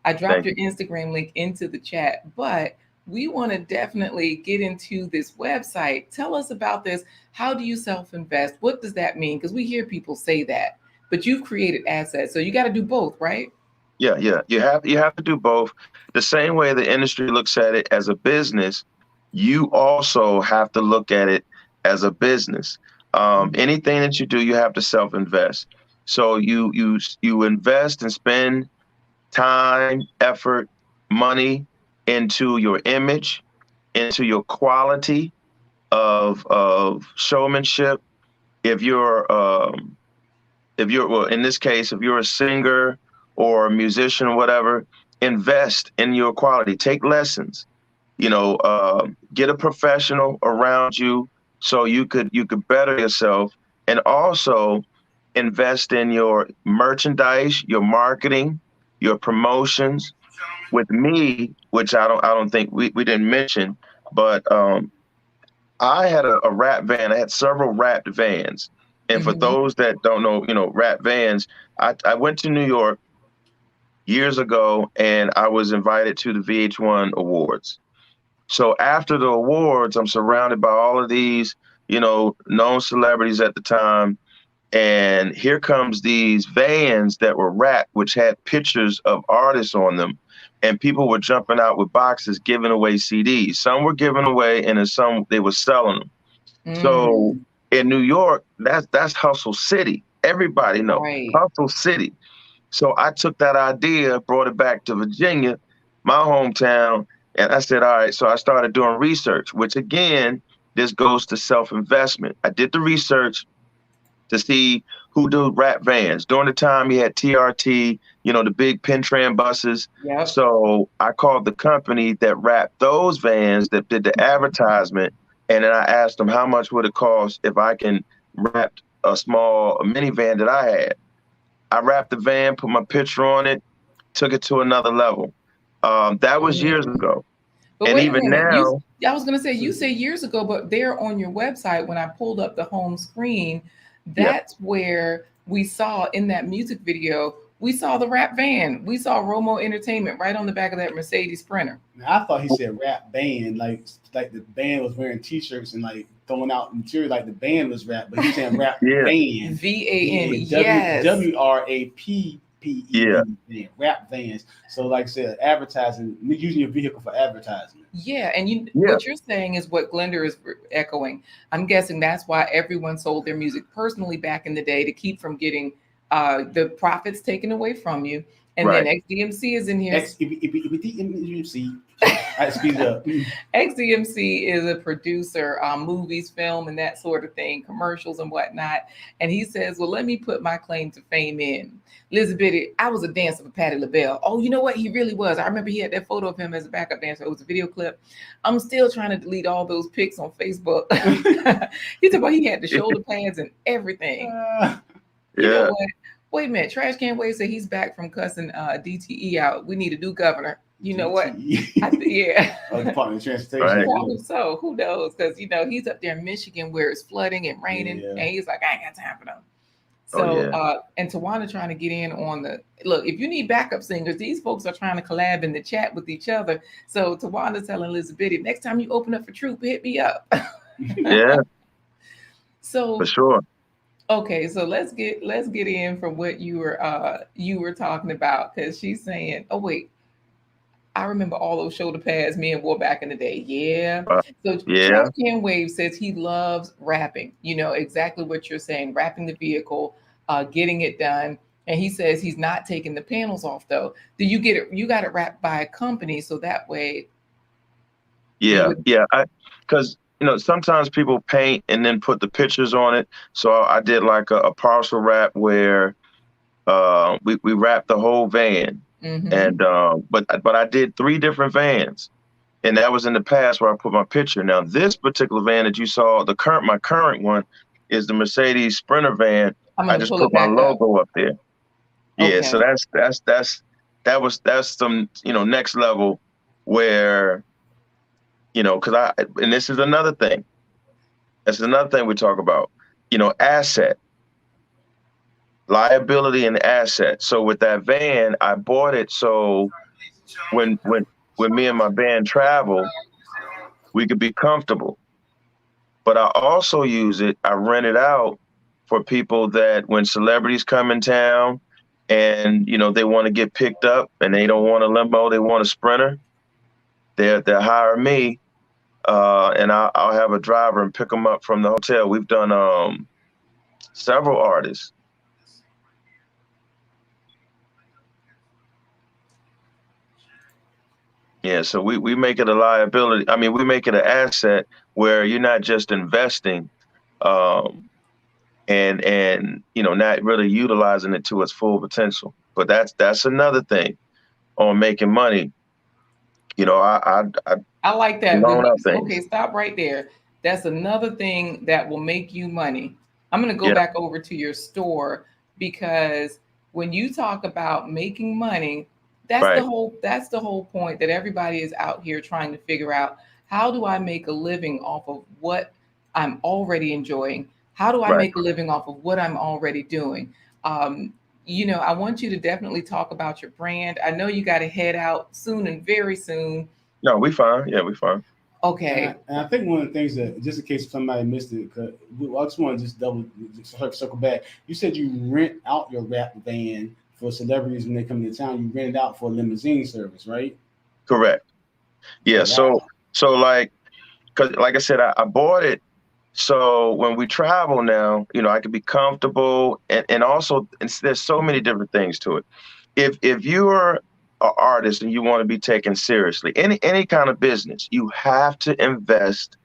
I dropped your Instagram link into the chat, but we want to definitely get into this website. Tell us about this. How do you self-invest? What does that mean? Because we hear people say that, but you've created assets. So you got to do both, right? Yeah. You have to do both. The same way the industry looks at it as a business, you also have to look at it as a business. Anything that you do, you have to self-invest. So you invest and spend time, effort, money into your image, into your quality of showmanship. If you're well, in this case, if you're a singer or a musician or whatever, invest in your quality. Take lessons. Get a professional around you so you could better yourself, and also invest in your merchandise, your marketing, your promotions. With me, which I don't think we didn't mention, but I had a rap van. I had several wrapped vans. And for those that don't know, rap vans, I went to New York years ago and I was invited to the VH1 Awards. So after the awards, I'm surrounded by all of these, known celebrities at the time. And here comes these vans that were wrapped, which had pictures of artists on them. And people were jumping out with boxes, giving away CDs. Some were giving away, and then some they were selling them. So in New York, that's hustle city. Everybody knows hustle city. So I took that idea, brought it back to Virginia, my hometown, and I said, all right. So I started doing research, which again, this goes to self-investment. I did the research to see who do rap vans. During the time you had TRT, the big Pentran buses. Yep. So I called the company that wrapped those vans, that did the advertisement. And then I asked them how much would it cost if I can wrap a minivan that I had. I wrapped the van, put my picture on it, took it to another level. That was years ago. But and wait even a minute. now, I was going to say, you say years ago, but there on your website, when I pulled up the home screen, that's where we saw in that music video, we saw the rap van. We saw Romo Entertainment right on the back of that Mercedes Sprinter. Now, I thought he said rap band, like the band was wearing T-shirts and like throwing out material like the band was rap, but he's saying rap van. VAN, yes. WRAP. Rap vans. So, like I said, advertising, using your vehicle for advertising. Yeah, and what you're saying is what Glenda is echoing. I'm guessing that's why everyone sold their music personally back in the day, to keep from getting the profits taken away from you. And then XDMC is in here. XDMC. I speed it up. XDMC is a producer, movies, film, and that sort of thing, commercials and whatnot. And he says, well, let me put my claim to fame in. Elizabeth, I was a dancer for Patti LaBelle. Oh, you know what? He really was. I remember he had that photo of him as a backup dancer. It was a video clip. I'm still trying to delete all those pics on Facebook. He talked about he had the shoulder pads and everything. You know what? Wait a minute. Trash Can Wave said he's back from cussing DTE out. We need a new governor. You know what? Department of Transportation. Probably so. Who knows? Because he's up there in Michigan where it's flooding and raining, and he's like, I ain't got time for them. So, and Tawana trying to get in on the look. If you need backup singers, these folks are trying to collab in the chat with each other. So Tawana's telling Elizabeth, next time you open up for Troop, hit me up. So for sure. Okay, so let's get in from what you were talking about, because she's saying, oh wait, I remember all those shoulder pads men wore back in the day. Trash Can Wave says he loves rapping. Exactly what you're saying, wrapping the vehicle, getting it done. And he says he's not taking the panels off though. Do you get it? You got it wrapped by a company, so that way. Because sometimes people paint and then put the pictures on it. So I did like a partial wrap where We wrapped the whole van, and but I did 3 different vans, and that was in the past where I put my picture. Now this particular van that you saw, my current one, is the Mercedes Sprinter van. I'm I gonna just pull put it my back up. logo up there. Yeah, so Okay. that's some next level where because and this is another thing. That's another thing we talk about. Asset, liability, and asset. So with that van, I bought it so when me and my band travel, we could be comfortable. But I also use it. I rent it out for people that when celebrities come in town and they want to get picked up and they don't want a limo, they want a Sprinter. They'll hire me, and I'll have a driver and pick them up from the hotel. We've done several artists. Yeah, so we make it a liability. I mean, we make it an asset where you're not just investing, and not really utilizing it to its full potential. But that's another thing on making money. I like that. loan up things. Okay, stop right there. That's another thing that will make you money. I'm going to go Yeah. back over to your store, because when you talk about making money, that's Right. the whole point, that everybody is out here trying to figure out, how do I make a living off of what I'm already enjoying? How do I Right. make a living off of what I'm already doing? I want you to definitely talk about your brand. I know you got to head out soon and very soon. No, we fine. Yeah, we fine. Okay. And I think one of the things that, just in case somebody missed it, cause I just want to just circle back. You said you rent out your rap van for celebrities when they come to town. You rent it out for a limousine service, right? Correct. Yeah. Wow. So because like I said, I bought it so when we travel now, I could be comfortable, and also there's so many different things to it. If you're an artist and you want to be taken seriously, any kind of business, you have to invest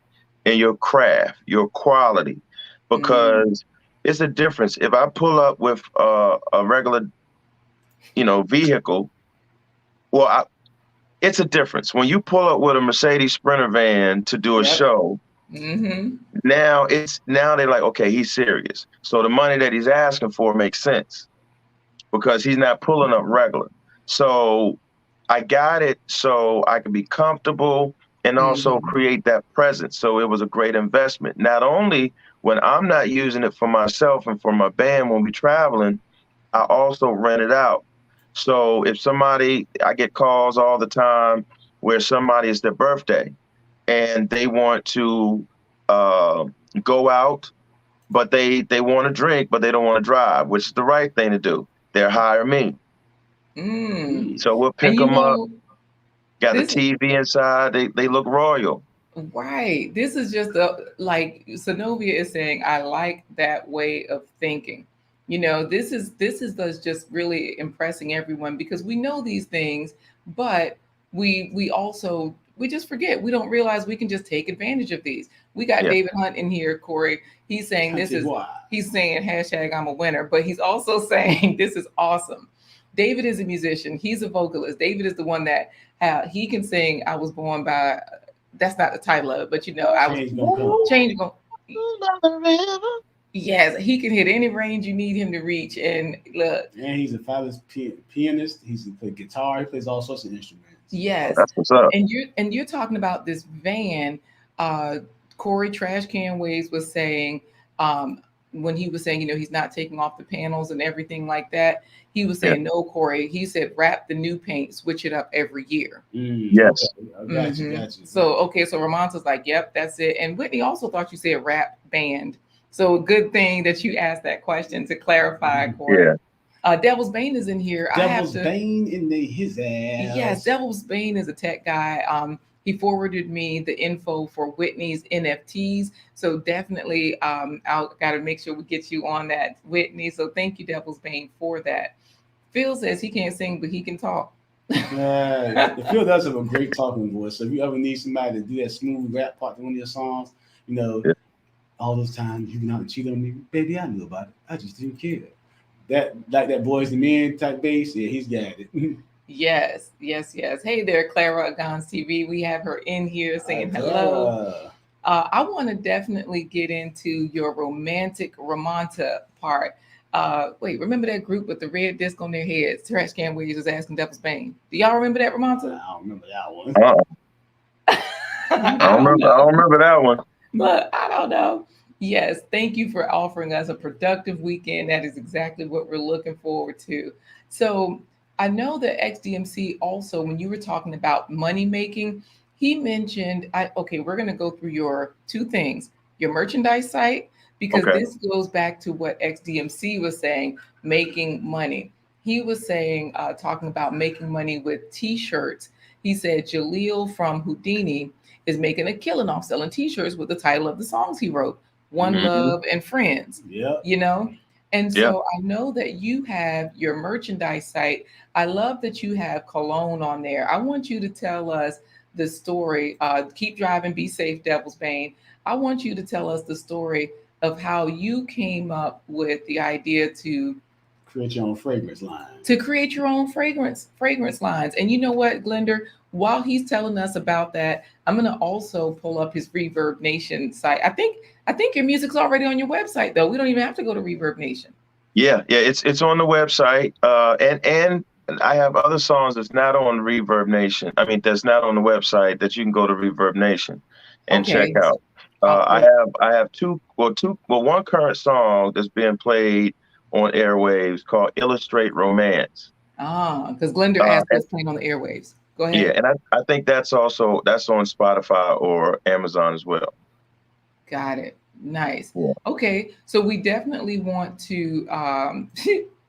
in your craft, your quality, because it's a difference. If I pull up with a regular, vehicle, well, it's a difference. When you pull up with a Mercedes Sprinter van to do a show, now they're like, okay, he's serious. So the money that he's asking for makes sense because he's not pulling up regular. So I got it so I could be comfortable and also create that presence. So it was a great investment. Not only when I'm not using it for myself and for my band when we're traveling, I also rent it out. So if I get calls all the time where somebody is their birthday and they want to go out, but they want to drink, but they don't want to drive, which is the right thing to do. They'll hire me. So we'll pick them up. Got the TV inside. They look royal. Right. This is just like Synovia is saying, I like that way of thinking. This is just really impressing everyone, because we know these things, but we also just forget. We don't realize we can just take advantage of these. We got David Hunt in here, Corey. He's saying he's saying hashtag I'm a winner, but he's also saying this is awesome. David is a musician. He's a vocalist. David is the one that he can sing I Was Born by, that's not the title of it, but I was Change Gonna Come. Yes, he can hit any range you need him to reach. And look. And he's a fabulous pianist. He plays guitar. He plays all sorts of instruments. Yes. That's what's up. And you're talking about this van. Corey Trash Can Waves was saying, when he was saying, he's not taking off the panels and everything like that. He was saying, no, Corey. He said, wrap the new paint, switch it up every year. Yes. Okay. Gotcha. So Romonta's like, yep, that's it. And Whitney also thought you said rap band. So good thing that you asked that question to clarify, Corey. Yeah. Devil's Bane is in here. Devil's Bane in his ass. Yes, Devil's Bane is a tech guy. He forwarded me the info for Whitney's NFTs. So definitely, I'll got to make sure we get you on that, Whitney. So thank you, Devil's Bane, for that. Phil says he can't sing, but he can talk. Phil does have a great talking voice. So if you ever need somebody to do that smooth rap part to one of your songs, all those times you been out and cheated on me, baby, I knew about it. I just didn't care. that Boys to Men type bass. Yeah, he's got it. Yes, yes, yes. Hey there, Clara at Gons TV. We have her in here saying hello. I want to definitely get into your romantic Romonta part. Wait, remember that group with the red disc on their heads? Trash Can Waves was asking Devil's Bane. Do y'all remember that, Romonta? I don't remember that one. I don't know. I don't remember that one. But I don't know. Yes, thank you for offering us a productive weekend. That is exactly what we're looking forward to. So I know that XDMC also, when you were talking about money making, he mentioned, okay, we're going to go through your two things, your merchandise site, because Okay. this goes back to what XDMC was saying, making money. He was saying, talking about making money with T-shirts. He said Jaleel from Houdini is making a killing off selling T-shirts with the title of the songs he wrote, One Mm-hmm. Love and Friends. Yep. You know, and Yeah. so I know that you have your merchandise site. I love that you have cologne on there. I want you to tell us the story. Keep driving, be safe, Devil's Bane. I want you to tell us the story of how you came up with the idea Create your own fragrance line. to create your own fragrance lines. And you know what, Glender? While he's telling us about that, I'm gonna also pull up his Reverb Nation site. I think your music's already on your website though. We don't even have to go to Reverb Nation. Yeah, it's on the website. And I have other songs that's not on Reverb Nation. I mean, that's not on the website that you can go to Reverb Nation and check Okay. out. I have one current song that's being played on airwaves called "Illustrate Romance." Because Glender asked And what's playing on the airwaves. Go yeah, ahead. and I think that's on Spotify or Amazon as well. Got it. Nice. Yeah. Okay, so we definitely want to.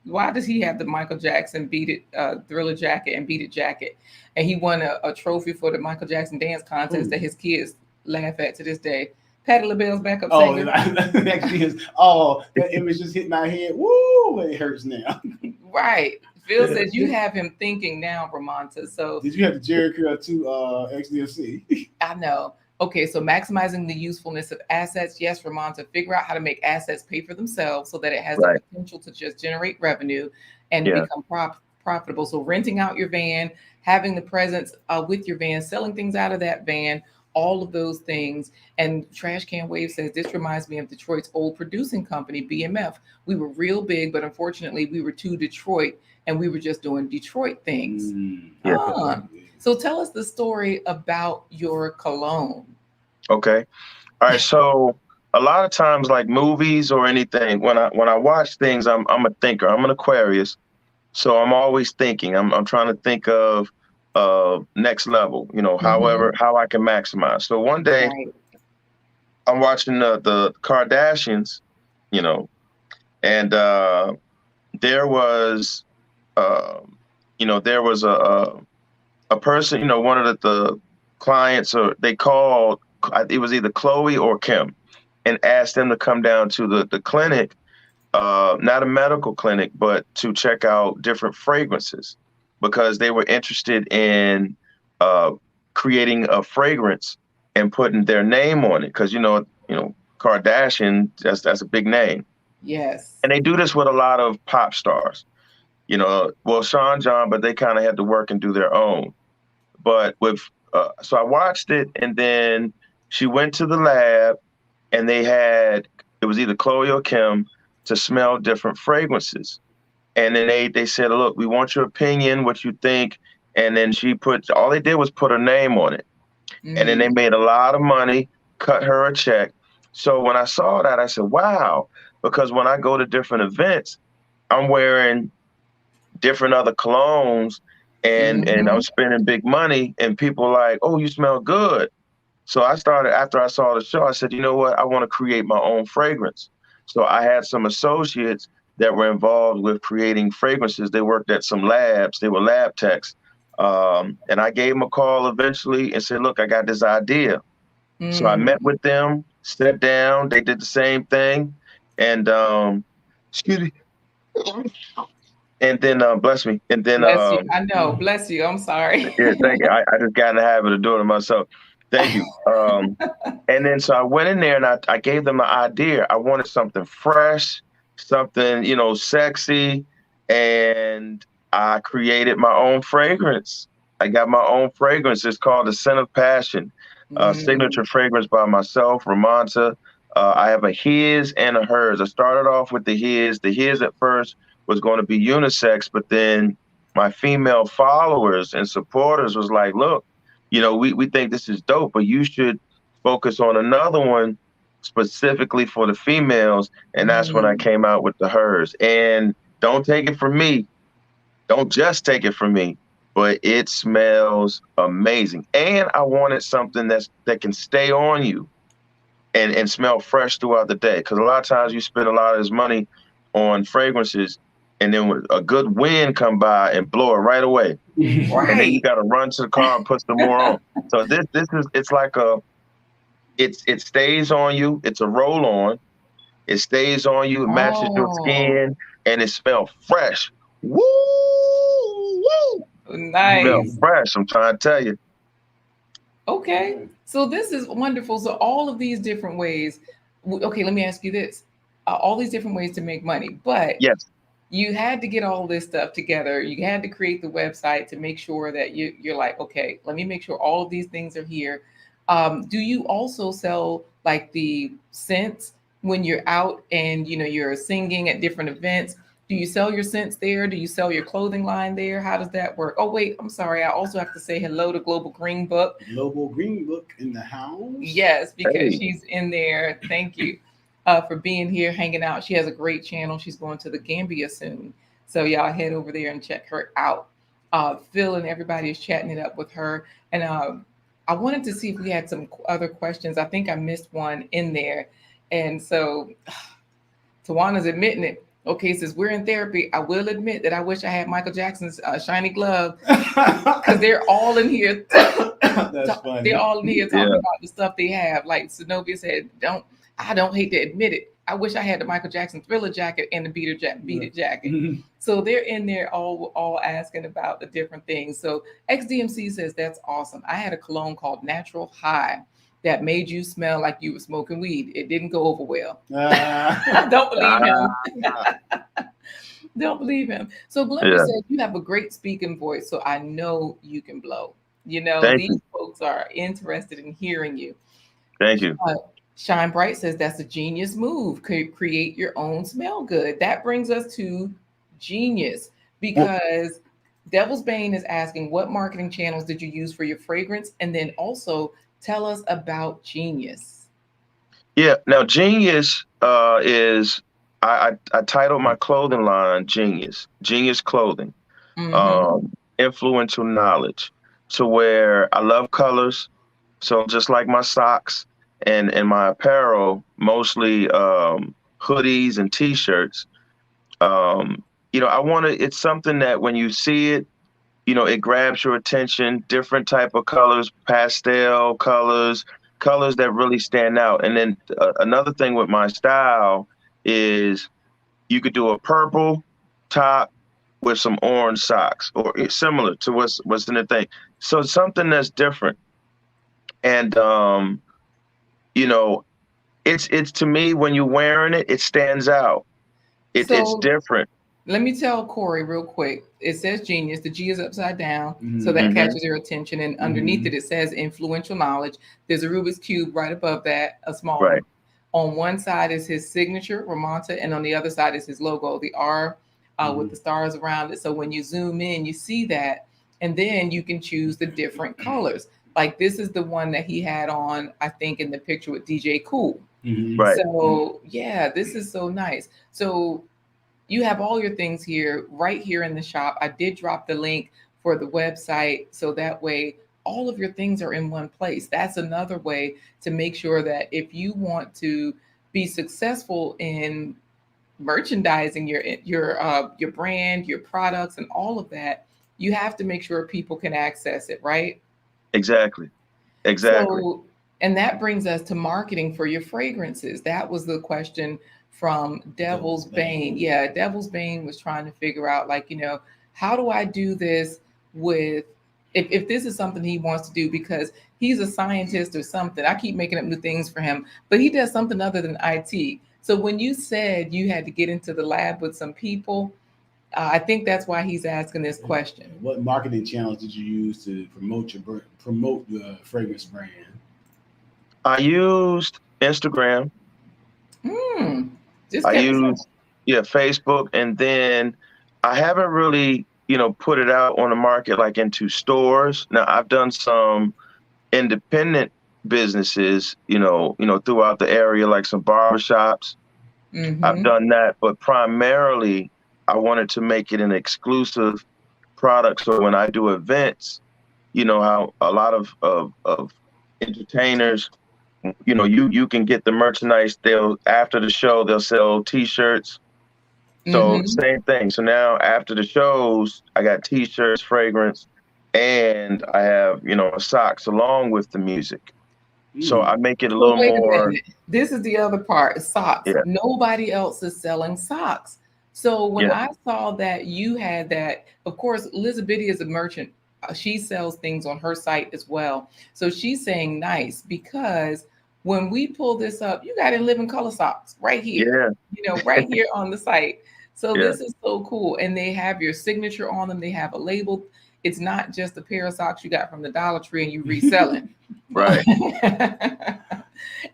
Why does he have the Michael Jackson Beat It Thriller jacket and Beat It jacket? And he won a trophy for the Michael Jackson dance contest that his kids laugh at to this day. Patti LaBelle's backup Oh, singer. actually, that image just hit my head. Woo, it hurts now. Right. Phil says you have him thinking now, Romonta. So Did you have the Jerry Curl to XDFC? I know. Okay, so maximizing the usefulness of assets. Yes, Romonta, figure out how to make assets pay for themselves so that it has Right. the potential to just generate revenue and Yeah. become profitable. So renting out your van, having the presence with your van, selling things out of that van, all of those things. And Trash Can Wave says, this reminds me of Detroit's old producing company, BMF. We were real big, but unfortunately we were too Detroit and we were just doing Detroit things. Yeah. So tell us the story about your cologne. Okay. All right. So a lot of times, like movies or anything, when I watch things, I'm a thinker. I'm an Aquarius, so I'm always thinking. I'm trying to think of next level. Mhm. How I can maximize. So one day Right. I'm watching the Kardashians, you know, and there was there was a person, one of the clients, or they called, it was either Chloe or Kim, and asked them to come down to the clinic, not a medical clinic, but to check out different fragrances because they were interested in uh, creating a fragrance and putting their name on it. Because Kardashian, that's a big name, Yes. and they do this with a lot of pop stars. Well, Sean John, but they kind of had to work and do their own. But so I watched it, and then she went to the lab, and it was either Chloe or Kim to smell different fragrances. And then they said, look, we want your opinion, what you think. And then all they did was put her name on it. And then they Mm. made a lot of money, cut her a check. So when I saw that, I said, wow, because when I go to different events, I'm wearing different other colognes and I'm Mhm. spending big money, and people are like, oh, you smell good. So I started, after I saw the show, I said, you know what? I want to create my own fragrance. So I had some associates that were involved with creating fragrances. They worked at some labs. They were lab techs. And I gave them a call eventually and said, look, I got this idea. So I met Mm. with them, sat down. They did the same thing. And excuse me. And then, bless me. And then, Bless you. I know. Bless you. I'm sorry. yeah, thank you. I just got in the habit of doing it myself. Thank you. And then so I went in there and I gave them an idea. I wanted something fresh. something, sexy, and I created my own fragrance. I got my own fragrance. It's called the Scent of Passion, signature fragrance by myself, Romonta. I have a his and a hers. I started off with the his. The his at first was going to be unisex, but then my female followers and supporters was like, look, we think this is dope, but you should focus on another one specifically for the females. And that's when I came out with the hers. And don't take it from me. Don't just take it from me, but it smells amazing. And I wanted something that can stay on you and smell fresh throughout the day. Because a lot of times you spend a lot of this money on fragrances, and then when a good wind come by and blow it right away. Right. And then you got to run to the car and put some more on. So this is, it's like it stays on you. It's a roll on. It stays on you. It matches your skin, and it smells fresh. Woo! Woo! Nice. Smell fresh. I'm trying to tell you. Okay, so this is wonderful. So all of these different ways. Okay, let me ask you this: all these different ways to make money, but yes, you had to get all this stuff together. You had to create the website to make sure that you're like, okay, let me make sure all of these things are here. Do you also sell like the scents when you're out and you're singing at different events? Do you sell your scents there? Do you sell your clothing line there? How does that work? Oh, wait, I'm sorry. I also have to say hello to Global Green Book. Global Green Book in the house. Yes, because she's in there. Thank you for being here, hanging out. She has a great channel. She's going to the Gambia soon. So y'all head over there and check her out. Phil and everybody is chatting it up with her. And I wanted to see if we had some other questions. I think I missed one in there. And so Tawana's admitting it. Okay, since we're in therapy, I will admit that I wish I had Michael Jackson's shiny glove, because they're all in here. That's funny. They're all in here talking about the stuff they have. Like Zenobia said, I don't hate to admit it. I wish I had the Michael Jackson Thriller jacket and the Beat It jacket. So they're in there all asking about the different things. So XDMC says that's awesome. I had a cologne called Natural High that made you smell like you were smoking weed. It didn't go over well. Don't believe him. Don't believe him. So Glenn said you have a great speaking voice, so I know you can blow. These folks are interested in hearing you. Thank you. Shine Bright says that's a genius move. Create your own smell good. That brings us to genius, because Devil's Bane is asking, what marketing channels did you use for your fragrance? And then also tell us about Genius. Yeah. Now, Genius is, I titled my clothing line Genius Clothing, influential knowledge, to where I love colors. So just like my socks and my apparel, mostly hoodies and T-shirts, it's something that when you see it, it grabs your attention, different type of colors, pastel colors that really stand out. And then another thing with my style is you could do a purple top with some orange socks, or similar to what's in the thing. So something that's different. And, it's to me, when you're wearing it, it stands out. It's different. Let me tell Corey real quick. It says Genius. The G is upside down, so that catches your attention. And underneath it, it says influential knowledge. There's a Rubik's Cube right above that, a small one. On one side is his signature, Romonta, and on the other side is his logo, the R with the stars around it. So when you zoom in, you see that. And then you can choose the different colors. Like this is the one that he had on, I think, in the picture with DJ Cool. So, yeah, this is so nice. So you have all your things here, right here in the shop. I did drop the link for the website, so that way all of your things are in one place. That's another way to make sure that if you want to be successful in merchandising your brand, your products, and all of that, you have to make sure people can access it, right? Exactly. So, and that brings us to marketing for your fragrances. That was the question from Devil's Bane. Yeah, Devil's Bane was trying to figure out, like, how do I do this with, if this is something he wants to do, because he's a scientist or something. I keep making up new things for him, but he does something other than IT. So when you said you had to get into the lab with some people, I think that's why he's asking this question. What marketing channels did you use to promote the fragrance brand? I used Instagram. Hmm. Just I kept it simple. used Facebook, and then I haven't really put it out on the market like into stores. Now I've done some independent businesses, throughout the area, like some barbershops. I've Mm-hmm. done that, but primarily I wanted to make it an exclusive product. So when I do events, how a lot of entertainers, you can get the merchandise. They'll after the show they'll sell T-shirts. So Mm-hmm. same thing. So now after the shows, I got T-shirts, fragrance, and I have socks along with the music. So Mm. I make it a But little wait a more. minute. This is the other part, socks. Yeah, Nobody else is selling socks. So when yeah, I saw that you had that, of course, Elizabeth is a merchant. She sells things on her site as well. So she's saying nice because when we pull this up, you got in living color socks right here, yeah, right here on the site. So yeah, this is so cool. And they have your signature on them. They have a label. It's not just a pair of socks you got from the Dollar Tree and you reselling. right.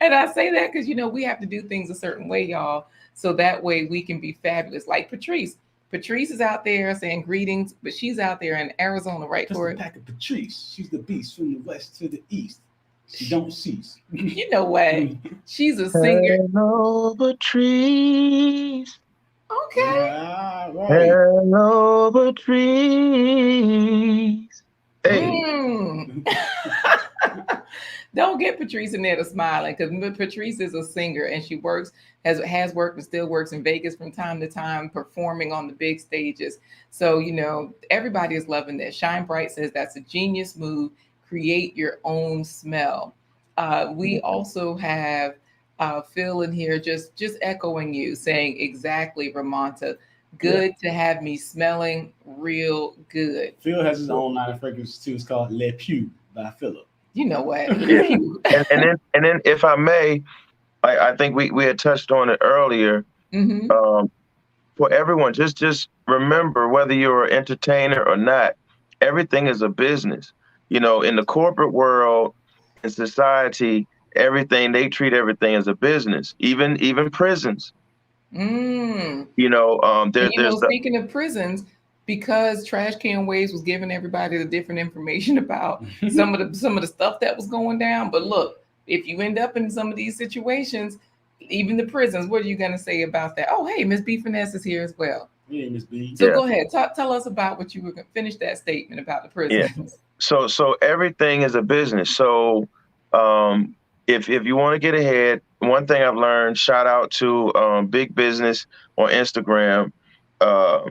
And I say that because we have to do things a certain way, y'all, so that way we can be fabulous. Like Patrice. Patrice is out there saying greetings, but she's out there in Arizona, right, Just Corey? a pack of Patrice. She's the beast from the west to the east. She don't cease. You know what? She's a singer. Hello, Patrice. Okay. Right. Hello, Patrice. Hey, Mm. Don't get Patrice in there to smiling because Patrice is a singer and she has worked and still works in Vegas from time to time, performing on the big stages. So, everybody is loving this. Shine Bright says that's a genius move. Create your own smell. We also have Phil in here just echoing you, saying exactly, Romonta. Yeah. Good to have me smelling real good. Phil has his own line of fragrance too. It's called Le Pew by Philip. You know what? yeah. And then if I may, I think we had touched on it earlier. Mm-hmm. For everyone, just remember, whether you're an entertainer or not, everything is a business. In the corporate world, in society, they treat everything as a business. Even prisons. Mm. And There's the speaking of prisons, because Trash Can Waves was giving everybody the different information about some of the stuff that was going down. But look, if you end up in some of these situations, even the prisons, what are you going to say about that? Oh, hey, Miss B Finesse is here as well. Yeah, Miss B. So yeah. go ahead, tell us about what you were going to finish that statement about the Yeah. prisons. So everything is a business. So if you want to get ahead, one thing I've learned, shout out to Big Business on Instagram. Uh,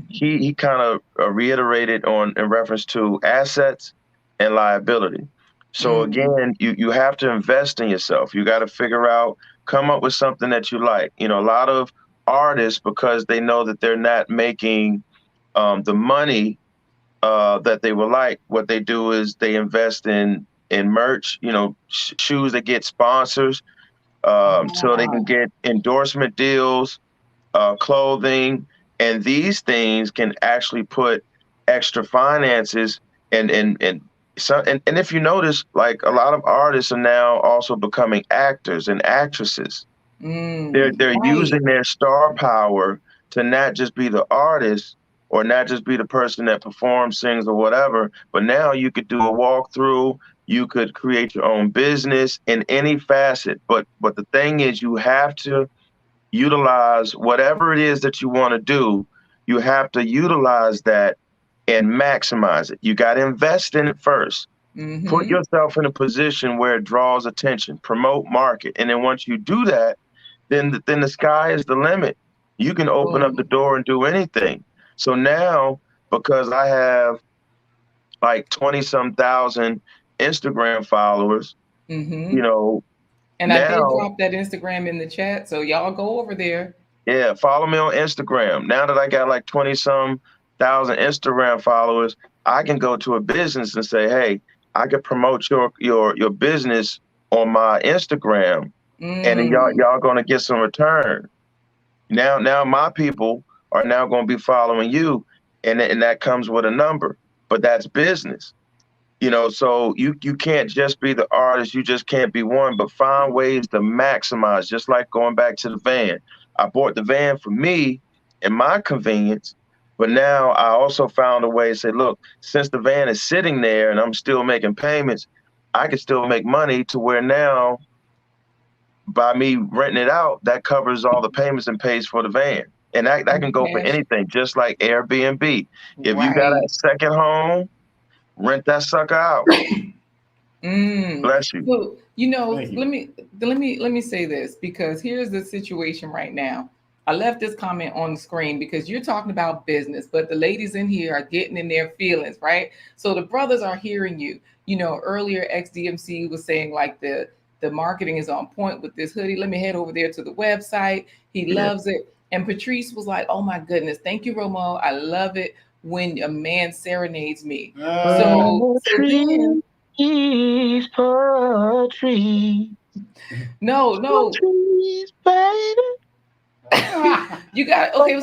he kind of reiterated in reference to assets and liability. So Mm-hmm. again, you have to invest in yourself. You got to come up with something that you like. A lot of artists, because they know that they're not making the money that they would like, what they do is they invest in merch, shoes that get sponsors, so they can Ah. get endorsement deals, clothing, and these things can actually put extra finances and if you notice, like a lot of artists are now also becoming actors and actresses. They're Right. using their star power to not just be the artist or not just be the person that performs, sings, or whatever, but now you could do a walkthrough. You could create your own business in any facet. But the thing is, you have to utilize whatever it is that you want to do. You have to utilize that and maximize it. You got to invest in it first. Put Mm-hmm. yourself in a position where it draws attention, promote, market, and then once you do that, then the sky is the limit. You can open up the Boom. door and do anything. So now, because I have like 20 some thousand Instagram followers, you Mm-hmm. know, And I did now, drop that Instagram in the chat, so y'all go over there. yeah, follow me on Instagram. Now that I got like 20 some thousand Instagram followers, I can go to a business and say, hey, I can promote your business on my Instagram. and then y'all going to get some return. Now my people are now going to be following you, and that comes with a number, but that's business. So you can't just be the artist. You just can't be one, but find ways to maximize. Just like going back to the van, I bought the van for me and my convenience, but now I also found a way to say, look, since the van is sitting there and I'm still making payments, I can still make money to where now by me renting it out, that covers all the payments and pays for the van. And that can go for anything, just like Airbnb. If you got a second home, rent that sucker out. Bless you. Well, let me say this, because here's the situation right now. I left this comment on the screen because you're talking about business, but the ladies in here are getting in their feelings, right? So the brothers are hearing you. Earlier XDMC was saying like the marketing is on point with this hoodie. Let me head over there to the website. He loves it. And Patrice was like, oh my goodness, thank you, Romo. I love it when a man serenades me. So then, no, Patrice, baby. You got And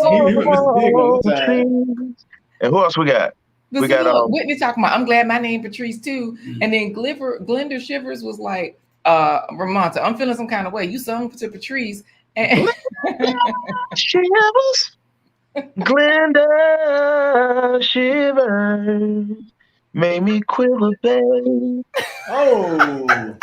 who else we got? We got Whitney talking about, I'm glad my name Patrice too. And then Glenda Shivers was like, Romonta, I'm feeling some kind of way. You sung to Patrice. And Shivers. Glenda Shivers made me quiver, babe. Oh.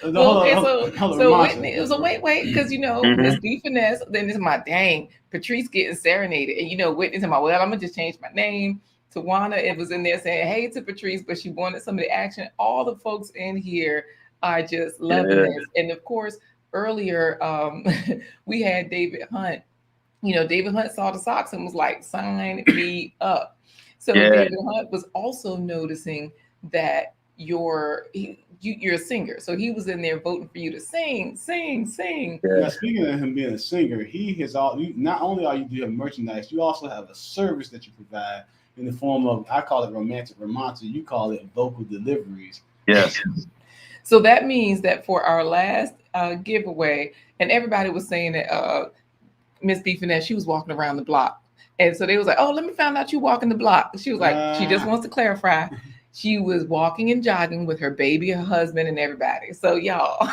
So Whitney, it was a wait, because Miss B Finesse, then it's my dang Patrice getting serenaded, and Whitney's in my I'm gonna just change my name. Tawana, it was in there saying hey to Patrice, but she wanted some of the action. All the folks in here are just loving this, and of course earlier we had David Hunt. David Hunt saw the socks and was like, sign me up. So David Hunt was also noticing that you're a singer. So he was in there voting for you to sing. Now, speaking of him being a singer, not only are you doing merchandise, you also have a service that you provide in the form of, I call it romantic Romonta, you call it vocal deliveries. Yes. So that means that for our last giveaway, and everybody was saying that Miss B Finesse, she was walking around the block. And so they was like, oh, let me find out you walking the block. She was like, she just wants to clarify. She was walking and jogging with her baby, her husband, and everybody. So y'all,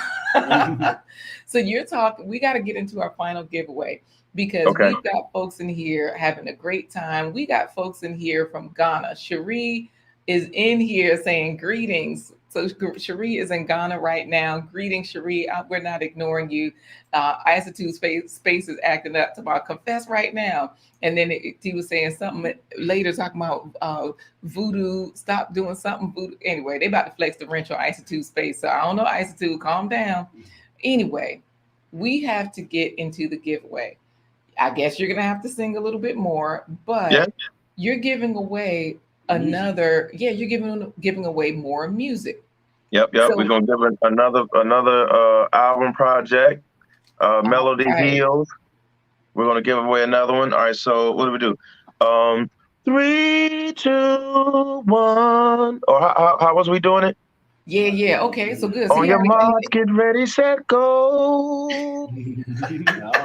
so you're talking, we got to get into our final giveaway, because we've got folks in here having a great time. We got folks in here from Ghana. Cherie is in here saying greetings. So Cherie is in Ghana right now. Greetings, Cherie. We're not ignoring you. Isitude space is acting up to about confess right now. And then he was saying something later talking about voodoo. Stop doing something voodoo. Anyway, they about to flex the wrench on Isitude space. So I don't know, Isitude, calm down. Anyway, we have to get into the giveaway. I guess you're going to have to sing a little bit more, but you're giving away another, you're giving away more music. Yep. So, we're gonna give another album project, Melody Heals. We're gonna give away another one. All right, so what do we do? 3, 2, 1. Or how was we doing it? Yeah. Okay, so good. On your marks, get ready, set, go. All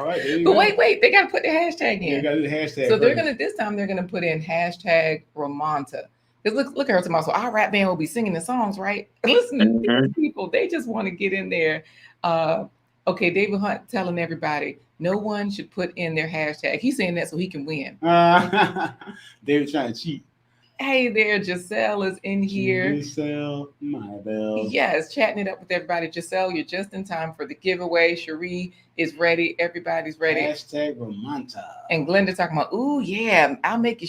right. But wait, they gotta put the hashtag in. Yeah, gotta do the hashtag. So this time they're gonna put in hashtag Romonta. Because look at her tomorrow. So our rap band will be singing the songs, right? Listen to these people. They just want to get in there. Okay, David Hunt telling everybody no one should put in their hashtag. He's saying that so he can win. David trying to cheat. Hey there, Giselle is in here. Giselle, my belle. Yes, chatting it up with everybody. Giselle, you're just in time for the giveaway. Cherie is ready. Everybody's ready. Hashtag Romonta. And Glenda talking about, ooh, yeah, I will make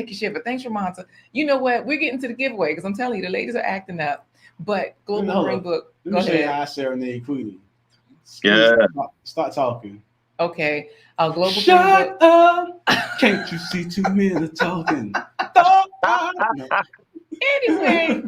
you shit. But thanks, Romonta. You know what? We're getting to the giveaway because I'm telling you, the ladies are acting up. But Global Green Book. Let me show you how I serenade Queenie. Yeah. Start talking. Okay. Global Shut up! Can't you see 2 men are talking? Anyway,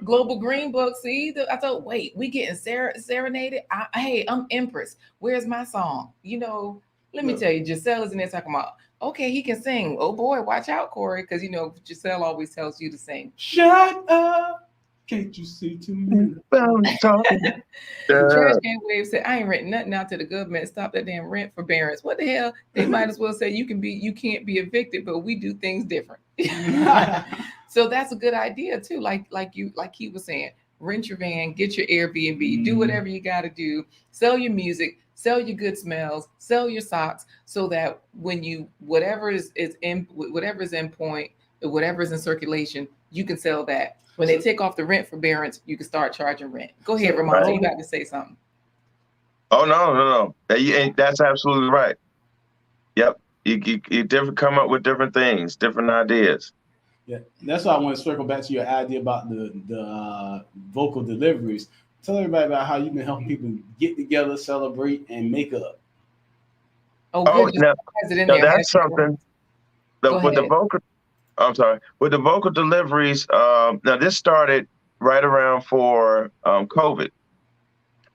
Global Green Book. See, I thought, wait, we getting serenaded. Hey, I'm Empress. Where's my song? Let me tell you, Giselle is in there talking about, okay, he can sing. Oh boy, watch out, Corey, because Giselle always tells you to sing. Shut up! Can't you see too many? Talking. Trash Can Wave said, I ain't renting nothing out to the government. Stop that damn rent forbearance. What the hell? They might as well say you can't be evicted, but we do things different. So that's a good idea too. Like he was saying, rent your van, get your Airbnb, do whatever you got to do, sell your music, sell your good smells, sell your socks, so that when you whatever is in point, whatever is in circulation, you can sell that. When they take off the rent forbearance, you can start charging rent. Go ahead, Romonta. You about to say something? Oh no! That's absolutely right. Yep, you different come up with different things, different ideas. Yeah, that's why I want to circle back to your idea about the vocal deliveries. Tell everybody about how you've been helping people get together, celebrate, and make up. Oh, good. Now, that's Hashtag. something. Go With the ahead. vocal, I'm sorry. With the vocal deliveries, now this started right around for COVID.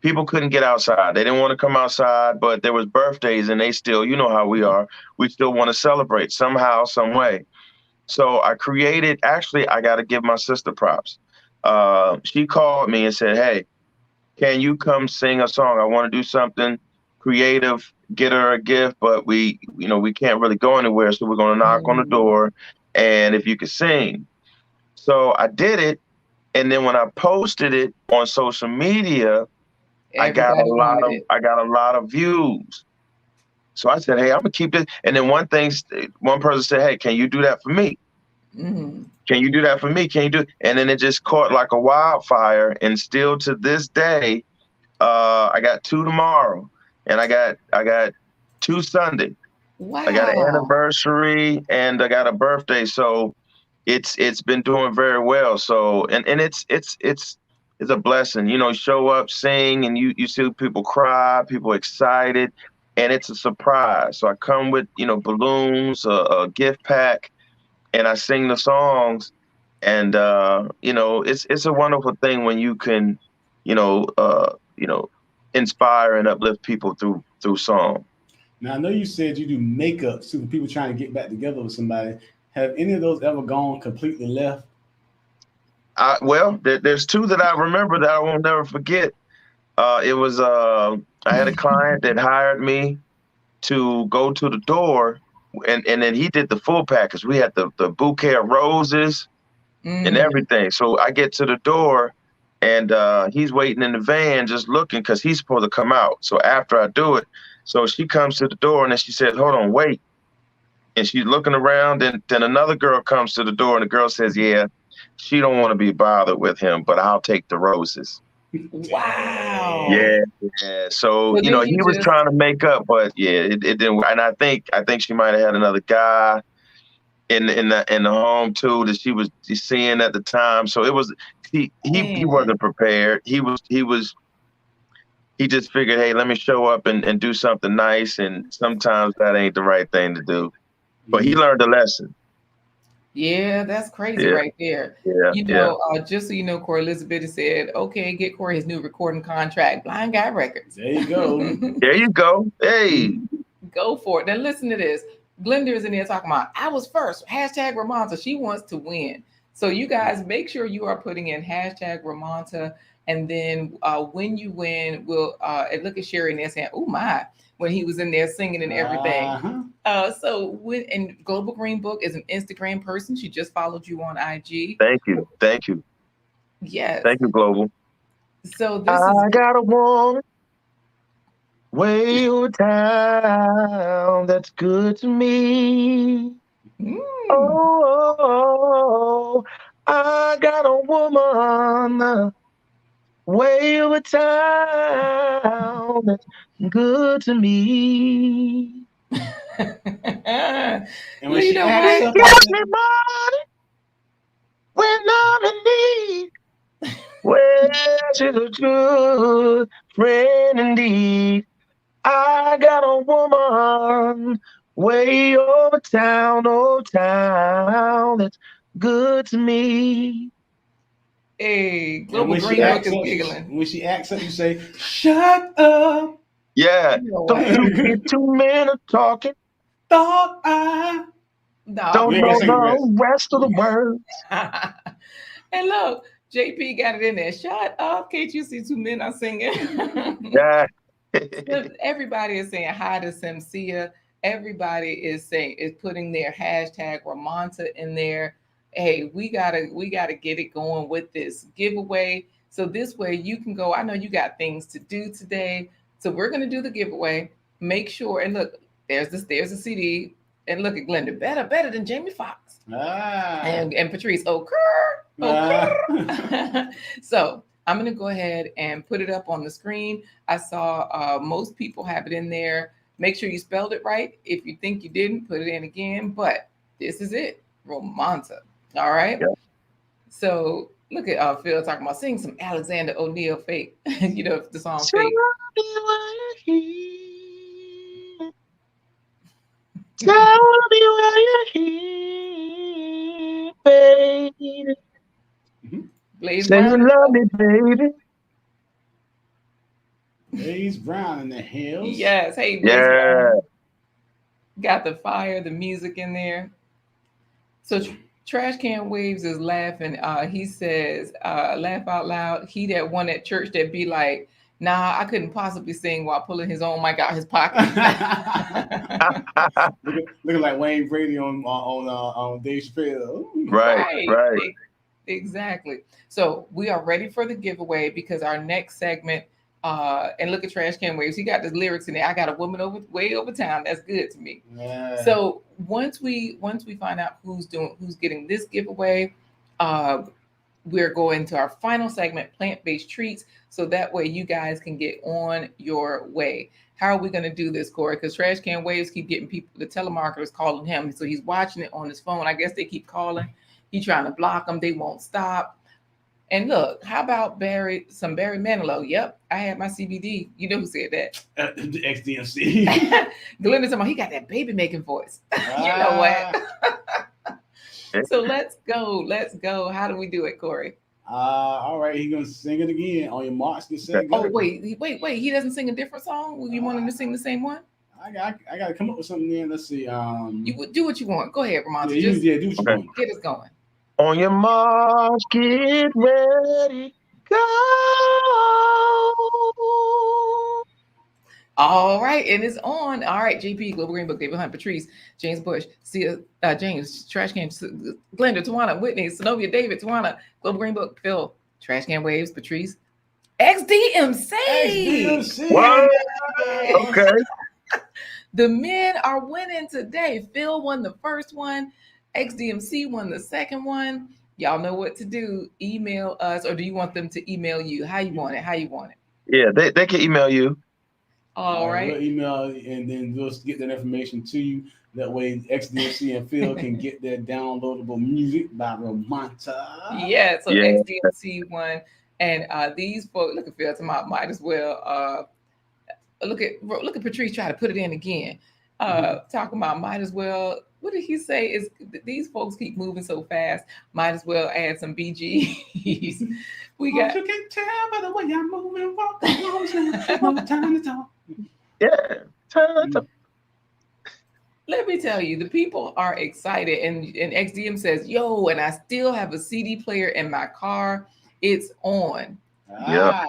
People couldn't get outside. They didn't want to come outside, but there was birthdays, and they still, you know how we are. We still want to celebrate somehow, some way. So I created. Actually, I got to give my sister props. She called me and said, "Hey, can you come sing a song? I want to do something creative, get her a gift, but we can't really go anywhere. So we're going to knock on the door. And if you could sing." So I did it. And then when I posted it on social media, I got a lot of views. So I said, "Hey, I'm gonna keep this." And then one person said, "Hey, can you do that for me? Mm-hmm. Can you do that for me? Can you do?" And then it just caught like a wildfire. And still to this day, I got 2 tomorrow, and I got 2 Sunday. Wow. I got an anniversary and I got a birthday. So it's been doing very well. So and it's a blessing. Show up, sing, and you see people cry, people excited, and it's a surprise. So I come with balloons, a gift pack, and I sing the songs. And it's a wonderful thing when you can you know uh you know inspire and uplift people through song. Now I know you said you do makeup too for people trying to get back together with somebody. Have any of those ever gone completely left? Well, there's 2 that I remember that I won't never forget. It was I had a client that hired me to go to the door, and then he did the full package. We had the bouquet of roses and everything. So I get to the door, and he's waiting in the van just looking because he's supposed to come out. So after I do it, so she comes to the door and then she says, "Hold on, wait." And she's looking around, and then another girl comes to the door, and the girl says, "Yeah, she don't want to be bothered with him, but I'll take the roses." Wow. Yeah. So Well, he was trying to make up, but yeah, it didn't. And I think she might have had another guy in the home too that she was seeing at the time. So it was he wasn't prepared. He just figured, hey, let me show up and do something nice. And sometimes that ain't the right thing to do. But he learned a lesson. Yeah, that's crazy right there. Yeah. Just so you know, Corey Elizabeth said, okay, get Corey his new recording contract, Blind Guy Records. There you go. There you go. Hey. Go for it. Now listen to this. Glenda is in there talking about, I was first. Hashtag Romonta. She wants to win. So you guys make sure you are putting in hashtag Romonta. And then when you win, we'll look at Sherry and they're saying, oh my, when he was in there singing and everything. So and Global Green Book is an Instagram person. She just followed you on IG. Thank you. Yes. Thank you, Global. So I got a woman way over town that's good to me. Oh, I got a woman way over town that's good to me. And when she gives me money when I'm in need. Well, she's a good friend indeed. I got a woman way over town, old town that's good to me. Hey, Global Green Book is giggling. When she acts up, you say, shut up. Yeah. Don't you get 2 minutes talking. Thought I don't know the rest of the words. And look, JP got it in there. Shut up. Can't you see two men are singing? Yeah. Everybody is saying hi to Simcia. Everybody is putting their hashtag Romonta in there. Hey, we gotta get it going with this giveaway. So this way you can go. I know you got things to do today. So we're gonna do the giveaway. Make sure and look, there's a CD. And look at Glenda, better than Jamie Foxx. And Patrice, So I'm going to go ahead and put it up on the screen. I saw most people have it in there. Make sure you spelled it right. If you think you didn't, put it in again. But this is it, Romonta. All right. Yep. So look at Phil talking about sing some Alexander O'Neal Fake. You know, the song Fake. Tell me why you're here, baby. Blaze Say you Brown. love me, baby. Blaze Brown in the hills. Yes. Hey, Blaze Brown. Got the fire, the music in there. So Trash Can Waves is laughing. He says, laugh out loud. He that one at church that be like, nah, I couldn't possibly sing while pulling his own mic out his pocket. looking like Wayne Brady on Dave Chappelle. Right. Exactly. So we are ready for the giveaway because our next segment, and look at Trash Can Waves. He got the lyrics in there. I got a woman way over town. That's good to me. Yeah. So once we find out who's getting this giveaway, we're going to our final segment, plant-based treats. So that way you guys can get on your way. How are we going to do this, Corey? Because Trash Can Waves keep getting people, the telemarketers calling him. So he's watching it on his phone. I guess they keep calling. He's trying to block them. They won't stop. And look, how about some Barry Manilow? Yep, I had my CBD. You know who said that? The XDMC. Glenda talking about he got that baby making voice. You know what? So let's go. How do we do it, Corey? All right, he's gonna sing it again. On your marks, get set. Oh wait. He doesn't sing a different song. You want him to sing the same one? I gotta come up with something then. Let's see. You do what you want. Go ahead, Romonta. Do what you want. Get us going. On your march, get ready, go. All right, and it's on. All right, JP, Global Green Book, David Hunt, Patrice, James Bush, James, Trash Can, Glenda, Tawana, Whitney, Zenobia, David, Tawana, Global Green Book, Phil, Trash Can Waves, Patrice, XDMC. What? Okay. The men are winning today. Phil won the first one. XDMC won the second one. Y'all know what to do. Email us, or do you want them to email you? How you want it? Yeah, they can email you. All right. We'll email and then we'll get that information to you. That way XDMC and Phil can get their downloadable music by Romonta. Yeah, so XDMC won. And these folks, look at Phil, might as well. Look at Patrice try to put it in again. Talking about might as well. What did he say? Is these folks keep moving so fast? Might as well add some BGs. We got. You can tell by the way I'm moving. Walk the time to talk. Yeah, time to. Let me tell you, the people are excited, and XDM says, "Yo," and I still have a CD player in my car. It's on. Yeah.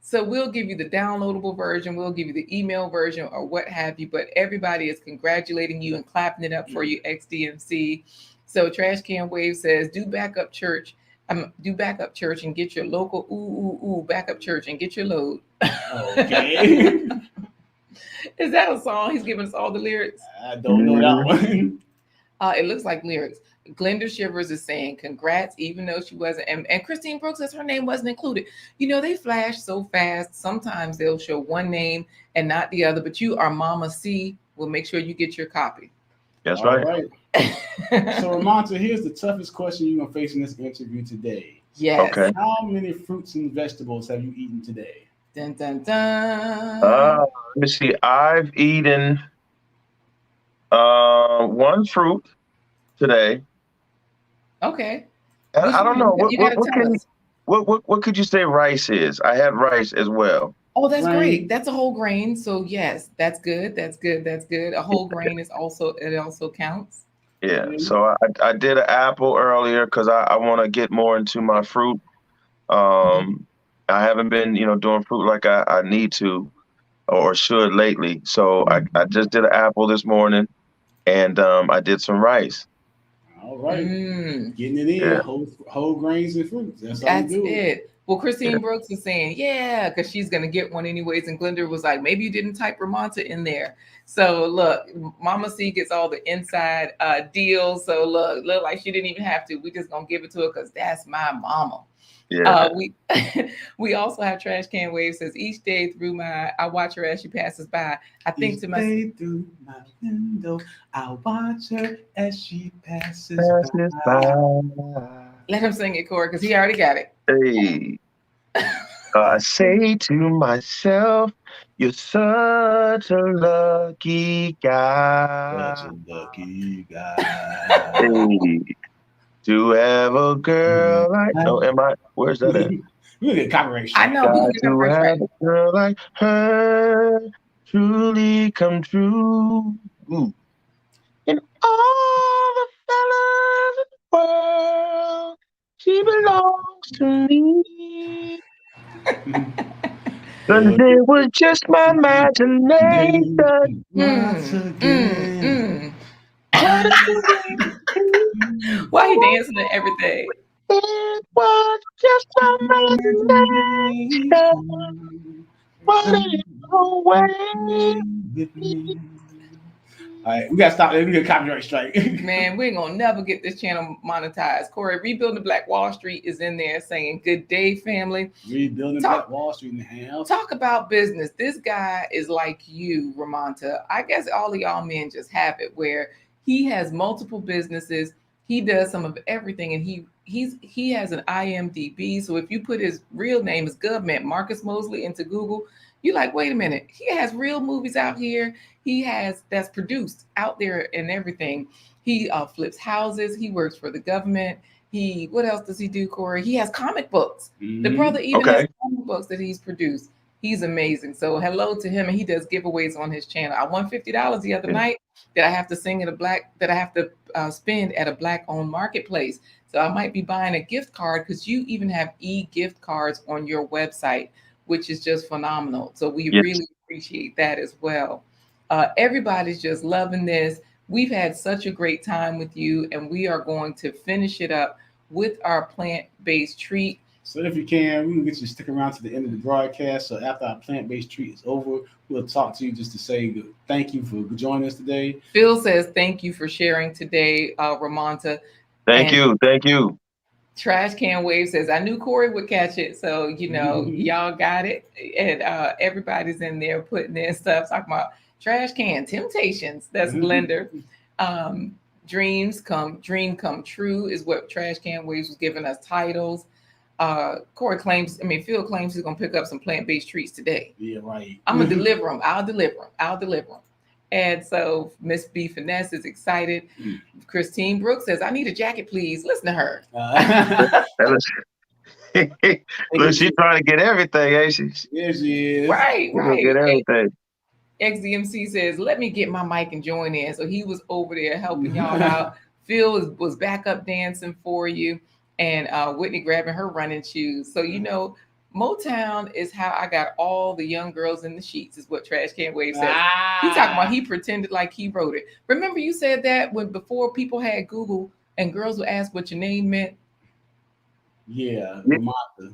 So we'll give you the downloadable version, we'll give you the email version or what have you, but everybody is congratulating you and clapping it up for you, XDMC. So Trash Can Wave says, do backup church and get your local backup church and get your load. Okay. Is that a song? He's giving us all the lyrics. I don't know that one. It looks like lyrics. Glenda Shivers is saying congrats, even though she wasn't. And Christine Brooks says her name wasn't included. You know, they flash so fast. Sometimes they'll show one name and not the other. But you are Mama C. We'll make sure you get your copy. That's right. So, Romonta, here's the toughest question you're going to face in this interview today. Yes. Okay. How many fruits and vegetables have you eaten today? Dun, dun, dun. Let me see. I've eaten one fruit today. Okay. I don't know. What could you say rice is? I had rice as well. Oh, that's great. That's a whole grain. So yes, that's good. That's good. A whole grain is also counts. Yeah. So I did an apple earlier because I want to get more into my fruit. I haven't been, doing fruit like I need to or should lately. So I just did an apple this morning, and I did some rice. All right. Mm, Getting it in, Yeah, whole grains and fruits. That's how we that's do it. it. Well, yeah. Christine Brooks is saying, yeah, because she's going to get one anyways. And Glenda was like, maybe you didn't type Romonta in there. So look, Mama C gets all the inside deals. So look like she didn't even have to. We just going to give it to her because that's my mama. Yeah. We we also have Trash Can Wave says each day through I watch her as she passes by. I think Each to myself, day through my window, I watch her as she passes Pass this by. by. let him sing it, Corey, because he already got it. Hey, I say to myself, you're such a lucky Such guy. a lucky guy. Hey, to have a girl like, oh, where's that at? We get copyright I strike. know we're Got gonna get that to first have right. a girl like her truly come true. Ooh. And all the fellas in the world, she belongs to me. Cause Well, it was just my imagination. once again. Mm. What a Why he dancing and everything? it was just my imagination. What a way. With me. All right, we gotta stop there. We get copyright strike. Man, we ain't gonna never get this channel monetized. Corey, Rebuilding the Black Wall Street is in there saying, "Good day, family." Rebuilding Black Wall Street in the house. Talk about business. This guy is like you, Romonta. I guess all of y'all men just have it where he has multiple businesses. He does some of everything, and he has an IMDb. So if you put his real name, his government Marcus Mosley, into Google, you're like, wait a minute, he has real movies out here. He has that's produced out there and everything. He flips houses. He works for the government. What else does he do, Corey? He has comic books. The brother even has Okay. comic books that he's produced. He's amazing. So hello to him, and he does giveaways on his channel. I won $50 the other night that I have to spend at a black-owned marketplace. So I might be buying a gift card because you even have gift cards on your website, which is just phenomenal. So we Yes. really appreciate that as well. Everybody's just loving this. We've had such a great time with you, and we are going to finish it up with our plant-based treat. So if you can, we can get you to stick around to the end of the broadcast. So after our plant-based treat is over, we'll talk to you just to say thank you for joining us today. Phil says thank you for sharing today, Ramonta. Thank you. Thank you. Trash Can Wave says, I knew Corey would catch it. So, y'all got it. And everybody's in there putting their stuff, talking about trash can temptations. That's Blender. Dream come true is what Trash Can Waves was giving us titles. Phil claims he's gonna pick up some plant-based treats today. Yeah, right. I'm gonna deliver them. I'll deliver them. And so Miss B Finesse is excited. Christine Brooks says, I need a jacket, please. Listen to her. Look, she's trying to get everything, ain't she? Yes, she is. Right. She's gonna get everything. XDMC says, let me get my mic and join in. So he was over there helping y'all out. Phil was back up dancing for you. And Whitney grabbing her running shoes. So, Motown is how I got all the young girls in the sheets, is what Trash Can Wave says. He's talking about he pretended like he wrote it. Remember you said that before people had Google and girls would ask what your name meant? Yeah, Romonta.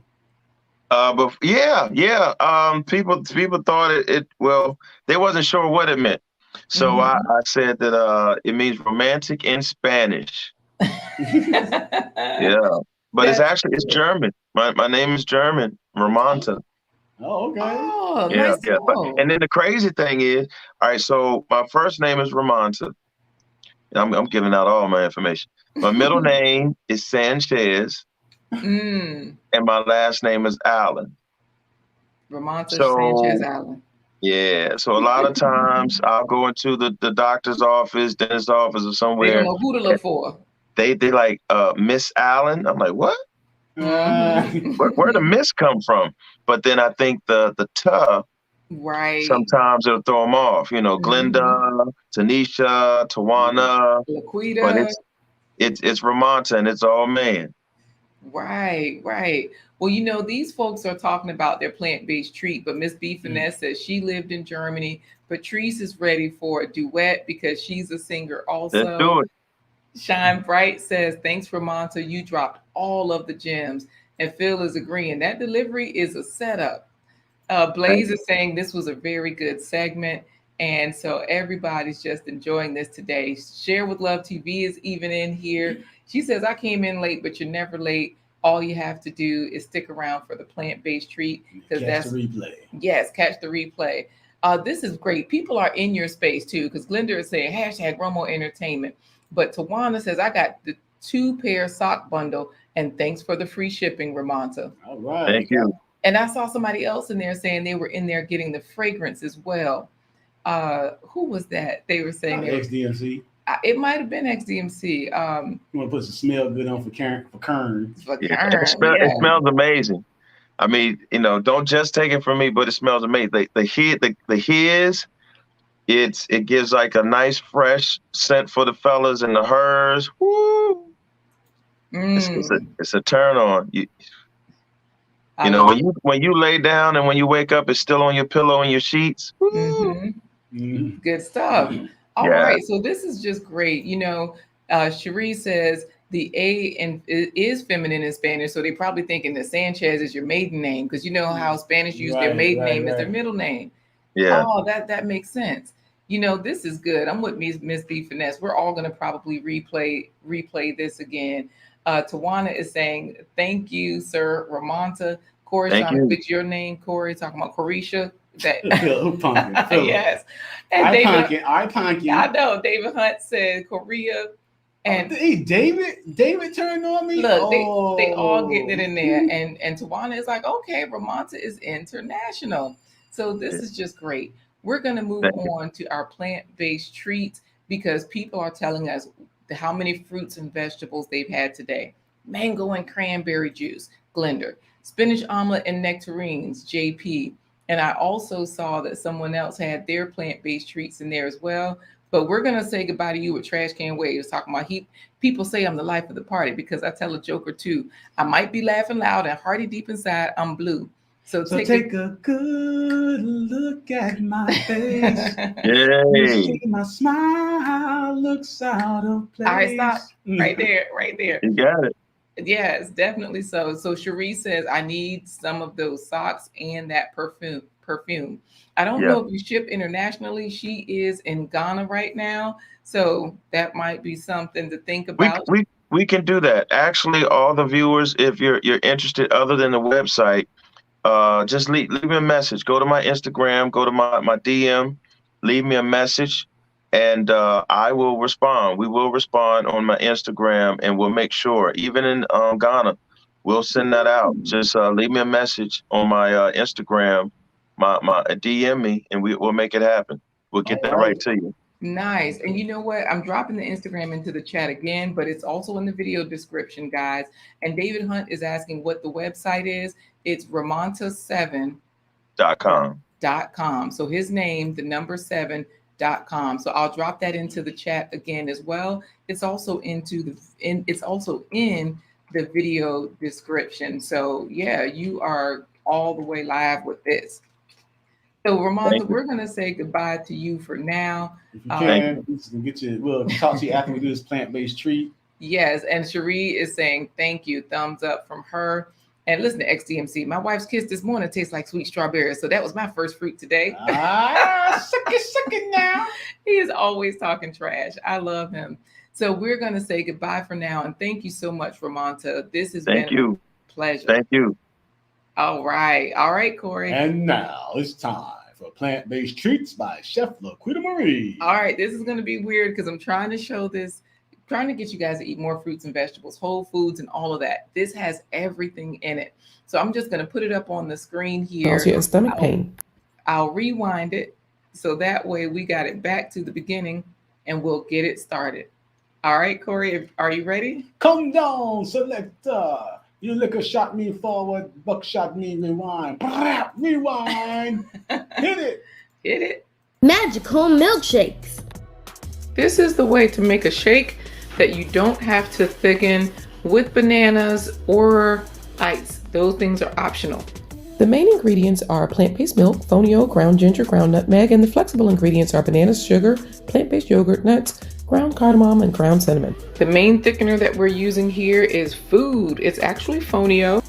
But yeah. People thought they wasn't sure what it meant. So I said that it means romantic in Spanish. Yeah. But it's German. My name is German, Romonta. Oh, okay. Oh, Yeah, nice. yeah. And then the crazy thing is, all right, so my first name is Romonta. I'm giving out all my information. My middle name is Sanchez. And my last name is Allen. Romonta Sanchez Allen. Yeah. So a lot of times I'll go into the doctor's office, dentist's office, or somewhere. They don't know who to look for. They like Miss Allen. I'm like, what? Where the Miss come from? But then I think the "t" right. Sometimes it'll throw them off. Glenda, Tanisha, Tawana. Laquita. But it's Romonta, and it's all man. Right. Well, these folks are talking about their plant-based treat, but Miss B Finesse says she lived in Germany. Patrice is ready for a duet because she's a singer Let's also. do it. Shine Bright says, thanks for Monta. You dropped all of the gems. And Phil is agreeing. That delivery is a setup. Thank Blaze you. is saying this was a very good segment. And so everybody's just enjoying this today. Share with Love TV is even in here. She says, I came in late, but you're never late. All you have to do is stick around for the plant-based treat because Catch that's the replay. yes, catch the replay. This is great. People are in your space too, because Glenda is saying hashtag Romo Entertainment. But Tawana says, I got the 2-pair sock bundle and thanks for the free shipping, Romonta. All right. Thank you. And I saw somebody else in there saying they were in there getting the fragrance as well. Who was that? They were saying XDMC. It might have been XDMC. You want to put some smell good on for Kern? Yeah, it smells amazing. I mean, don't just take it from me, but it smells amazing. The his, it gives like a nice fresh scent for the fellas and the hers. Woo! It's a turn on. When you lay down and when you wake up, it's still on your pillow and your sheets. Good stuff. All right, so this is just great. Cherie says the A is feminine in Spanish, so they're probably thinking that Sanchez is your maiden name because you know how Spanish use their maiden name as their middle name. Yeah. Oh, that makes sense. This is good. I'm with Miss B Finesse. We're all gonna probably replay this again. Tawana is saying, thank you, sir. Ramonta. Corey trying to fix your name, Corey, talking about Corisha. Yes. And I know David Hunt said Korea. And David turned on me. Look, they all getting it in there. And Tawana is like, okay, Romonta is international. So this is just great. We're going to move on to our plant-based treats because people are telling us how many fruits and vegetables they've had today. Mango and cranberry juice, Glenda. Spinach omelet and nectarines, JP. And I also saw that someone else had their plant-based treats in there as well. But we're going to say goodbye to you with Trash Can Waves, talking about people say I'm the life of the party because I tell a joke or two. I might be laughing loud and hearty deep inside, I'm blue. So take a good look at my face. Yay. My smile looks out of place. All right, stop. Right there. You got it. Yes, definitely so. So Cherie says, I need some of those socks and that perfume. I don't know if you ship internationally. She is in Ghana right now. So that might be something to think about. We can do that. Actually, all the viewers, if you're interested other than the website, just leave me a message. Go to my Instagram, go to my DM, leave me a message, and I will respond. We will respond on my Instagram, and we'll make sure, even in Ghana, we'll send that out. Just leave me a message on my Instagram, my DM me, and we'll make it happen. We'll get that right to you. Nice. And you know what? I'm dropping the Instagram into the chat again, but it's also in the video description, guys. And David Hunt is asking what the website is. It's Romonta7.com. So his name, the number 7.com. So I'll drop that into the chat again as well. It's also in the video description. So yeah, you are all the way live with this. So Romonta, we're going to say goodbye to you for now. If you can, we'll talk to you after we do this plant-based treat. Yes, and Cherie is saying thank you, thumbs up from her. And listen to XDMC. My wife's kiss this morning tastes like sweet strawberries, so that was my first fruit today. Suck it now. He is always talking trash. I love him. So we're going to say goodbye for now, and thank you so much, Romonta. This has been a pleasure. Thank you. All right, Corey. And now it's time for plant-based treats by Chef LaQuita Marie. All right, this is going to be weird because I'm trying to show this, trying to get you guys to eat more fruits and vegetables, whole foods, and all of that. This has everything in it. So I'm just going to put it up on the screen here. Also, your stomach pain. I'll rewind it so that way we got it back to the beginning and we'll get it started. All right, Corey, are you ready? Come down, selector. You liquor shot me forward, buckshot me rewind. Rewind. Hit it. Magical milkshakes. This is the way to make a shake that you don't have to thicken with bananas or ice. Those things are optional. The main ingredients are plant-based milk, fonio, ground ginger, ground nutmeg, and the flexible ingredients are bananas, sugar, plant-based yogurt, nuts, ground cardamom, and ground cinnamon. The main thickener that we're using here is food. It's actually fonio.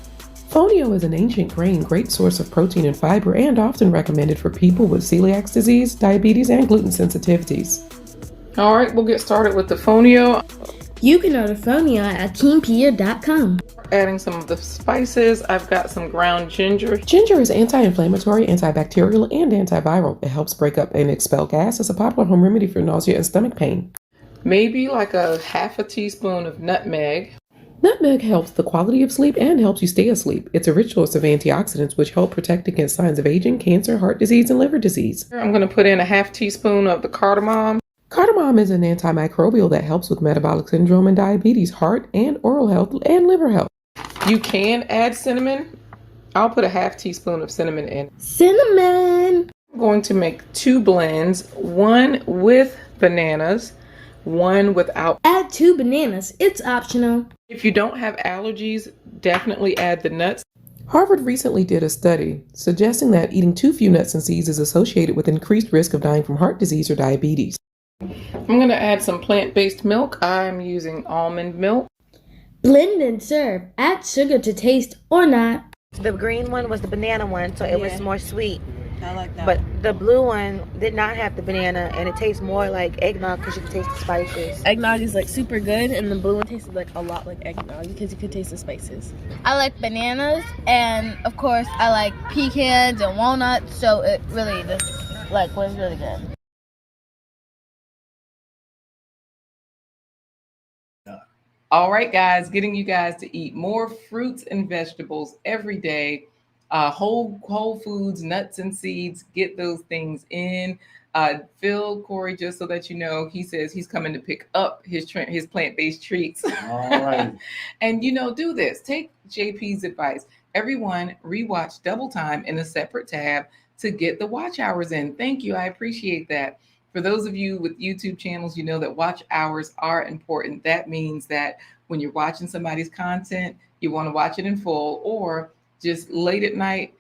Fonio is an ancient grain, great source of protein and fiber, and often recommended for people with celiac disease, diabetes, and gluten sensitivities. All right, we'll get started with the fonio. You can order fonio at teampeter.com. Adding some of the spices. I've got some ground ginger. Ginger is anti-inflammatory, antibacterial, and antiviral. It helps break up and expel gas. It's a popular home remedy for nausea and stomach pain. Maybe like a half a teaspoon of nutmeg. Nutmeg helps the quality of sleep and helps you stay asleep. It's a rich source of antioxidants which help protect against signs of aging, cancer, heart disease, and liver disease. I'm going to put in a half teaspoon of the cardamom. Cardamom is an antimicrobial that helps with metabolic syndrome and diabetes, heart and oral health, and liver health. You can add cinnamon. I'll put a half teaspoon of cinnamon in. Cinnamon! I'm going to make 2 blends, one with bananas, one without. Add 2 bananas. It's optional. If you don't have allergies, definitely add the nuts. Harvard recently did a study suggesting that eating too few nuts and seeds is associated with increased risk of dying from heart disease or diabetes. I'm going to add some plant-based milk. I'm using almond milk. Blend and serve. Add sugar to taste or not. The green one was the banana one, so it was more sweet. I like that. But the blue one did not have the banana, and it tastes more like eggnog because you can taste the spices. Eggnog is like super good, and the blue one tasted like a lot like eggnog because you could taste the spices. I like bananas, and of course I like pecans and walnuts, so it really just was really good. All right, guys, getting you guys to eat more fruits and vegetables every day. Whole foods, nuts and seeds, get those things in. Phil, Corey, just so that you know, he says he's coming to pick up his plant-based treats. All right. And, do this. Take JP's advice. Everyone rewatch Double Time in a separate tab to get the watch hours in. Thank you. I appreciate that. For those of you with YouTube channels, you know that watch hours are important. That means that when you're watching somebody's content, you want to watch it in full, or just late at night,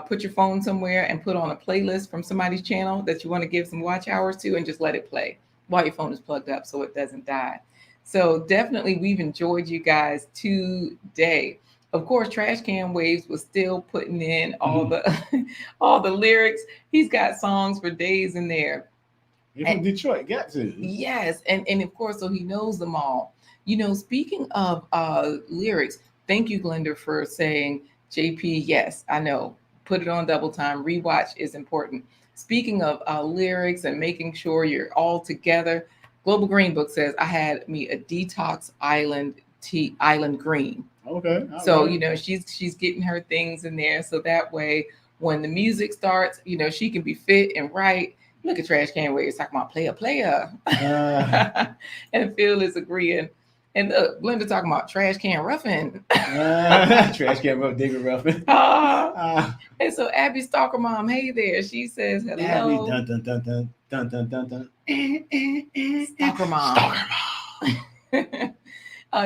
put your phone somewhere and put on a playlist from somebody's channel that you want to give some watch hours to and just let it play while your phone is plugged up so it doesn't die. So definitely we've enjoyed you guys today. Of course, Trash Can Waves was still putting in all the lyrics. He's got songs for days in there. You're from Detroit, got to. Yes, and of course, so he knows them all. Speaking of lyrics, thank you, Glenda, for saying, JP, yes, I know. Put it on Double Time. Rewatch is important. Speaking of lyrics and making sure you're all together, Global Green Book says, I had me a Detox Island Green. Okay. So, she's getting her things in there. So that way, when the music starts, she can be fit and right. Look at Trash Can Waves talking about player. And Phil is agreeing. And look, Glenda talking about Trash Can Ruffin. Trash Can Ruffin, David Ruffin. And so Abby Stalker Mom, hey there. She says hello. Abby, dun, dun, dun, dun, dun, dun, dun, dun. Stalker Mom.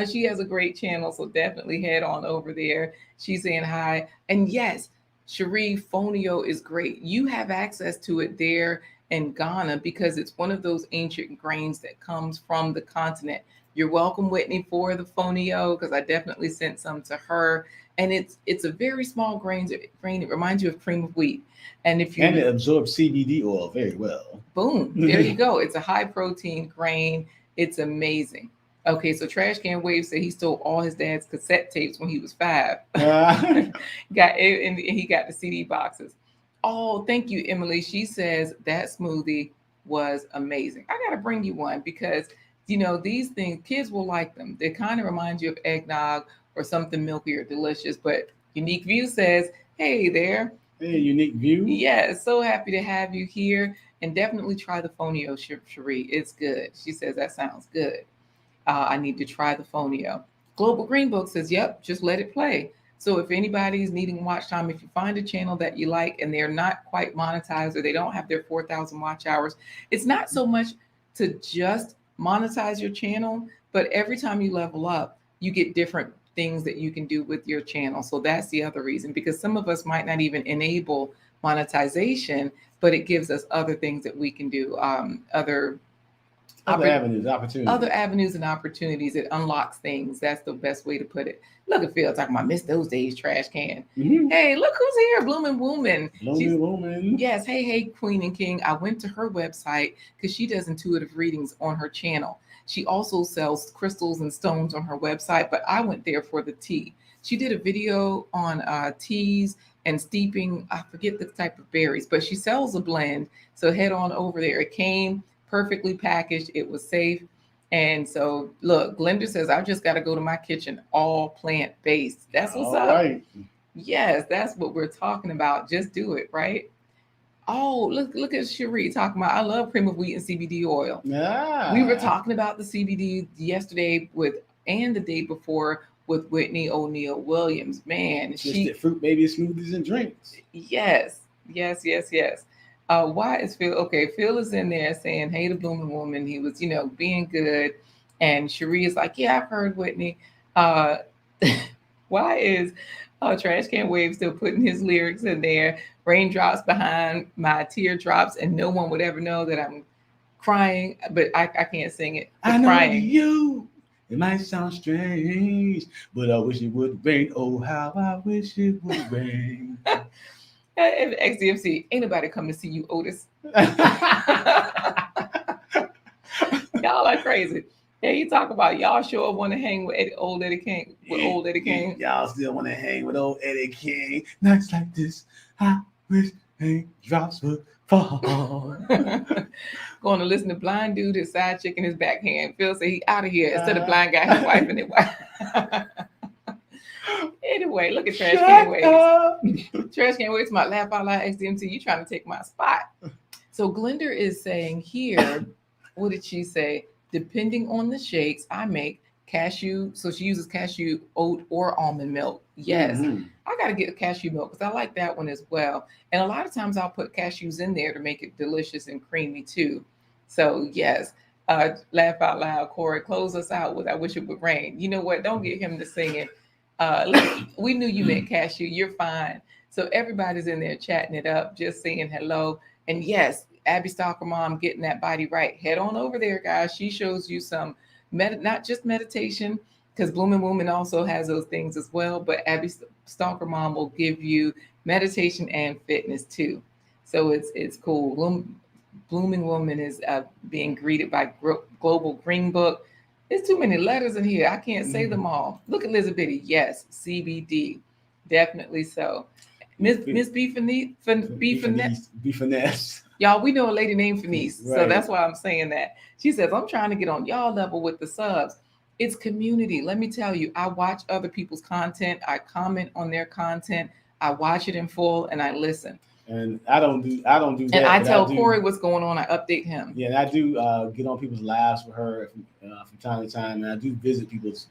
She has a great channel, so definitely head on over there. She's saying hi. And yes, Cherie, fonio is great. You have access to it there in Ghana because it's one of those ancient grains that comes from the continent. You're welcome, Whitney, for the fonio because I definitely sent some to her. And it's a very small grain. It reminds you of cream of wheat. And it absorbs CBD oil very well. Boom, there you go. It's a high protein grain. It's amazing. Okay, so Trash Can Wave said he stole all his dad's cassette tapes when he was 5. And he got the CD boxes. Oh, thank you, Emily. She says that smoothie was amazing. I got to bring you one because, these things, kids will like them. They kind of remind you of eggnog or something milky or delicious. But Unique View says, hey there. Hey, Unique View. Yes, so happy to have you here. And definitely try the fonio, Cherie. It's good. She says that sounds good. I need to try the fonio. Global Green Book says, yep, just let it play. So if anybody's needing watch time, if you find a channel that you like and they're not quite monetized or they don't have their 4,000 watch hours, it's not so much to just monetize your channel, but every time you level up, you get different things that you can do with your channel. So that's the other reason, because some of us might not even enable monetization, but it gives us other things that we can do, other avenues, opportunities. Other avenues and opportunities. It unlocks things. That's the best way to put it. Look at Phil talking about miss those days, trash can. Mm-hmm. Hey, look who's here, Bloomin' Woman. Bloomin' Woman. Yes, hey, Queen and King. I went to her website because she does intuitive readings on her channel. She also sells crystals and stones on her website, but I went there for the tea. She did a video on teas and steeping, I forget the type of berries, but she sells a blend. So head on over there. It came perfectly packaged. It was safe. And so look, Glenda says, I just got to go to my kitchen, all plant-based. That's what's up. Right. Yes, that's what we're talking about. Just do it, right? Oh, look at Cherie talking about, I love cream of wheat and CBD oil. Yeah. We were talking about the CBD yesterday and the day before with Whitney O'Neill Williams. Man, she fruit baby smoothies and drinks. Yes. Why is Phil? Okay, Phil is in there saying, hey, the Blooming Woman. He was, being good. And Cherie is like, yeah, I've heard Whitney. Why is Trash Can Wave still putting his lyrics in there? Raindrops behind my teardrops, and no one would ever know that I'm crying, but I can't sing it. I know you. It might sound strange, but I wish it would rain. Oh, how I wish it would rain. XDMC, ain't nobody come to see you, Otis. Y'all are crazy. Yeah, you talk about y'all sure want to hang with old Eddie King. Y'all still want to hang with old Eddie King. Nights like this, I wish drops would fall. Going to listen to blind dude, his side chick in his backhand. Phil said he out of here. Instead of blind guy, his wife and his wife. Anyway, look at Trash Can Waves. Trash Can Waves, my laugh out loud XDMT. You trying to take my spot. So Glenda is saying here, what did she say? Depending on the shakes I make, cashew. So she uses cashew, oat, or almond milk. Yes. Mm-hmm. I got to get cashew milk because I like that one as well. And a lot of times I'll put cashews in there to make it delicious and creamy too. So yes, laugh out loud. Corey, close us out with I Wish It Would Rain. You know what? Don't get him to sing it. We knew you meant cashew. You're fine. So everybody's in there chatting it up, just saying hello. And yes, Abby Stalker Mom getting that body right. Head on over there, guys. She shows you some, not just meditation, because Blooming Woman also has those things as well. But Abby Stalker Mom will give you meditation and fitness too. So it's cool. Blooming Woman is being greeted by Global Green Book. There's too many letters in here. I can't say them all. Look at Elizabeth. Yes, CBD. Definitely so. Miss B Finesse. Y'all, we know a lady named Fenice. Right. So that's why I'm saying that. She says, I'm trying to get on y'all level with the subs. It's community. Let me tell you, I watch other people's content. I comment on their content. I watch it in full and I listen. And I don't do that. And I tell Corey what's going on. I update him. Yeah, and I do get on people's lives with her from time to time, and I do visit people's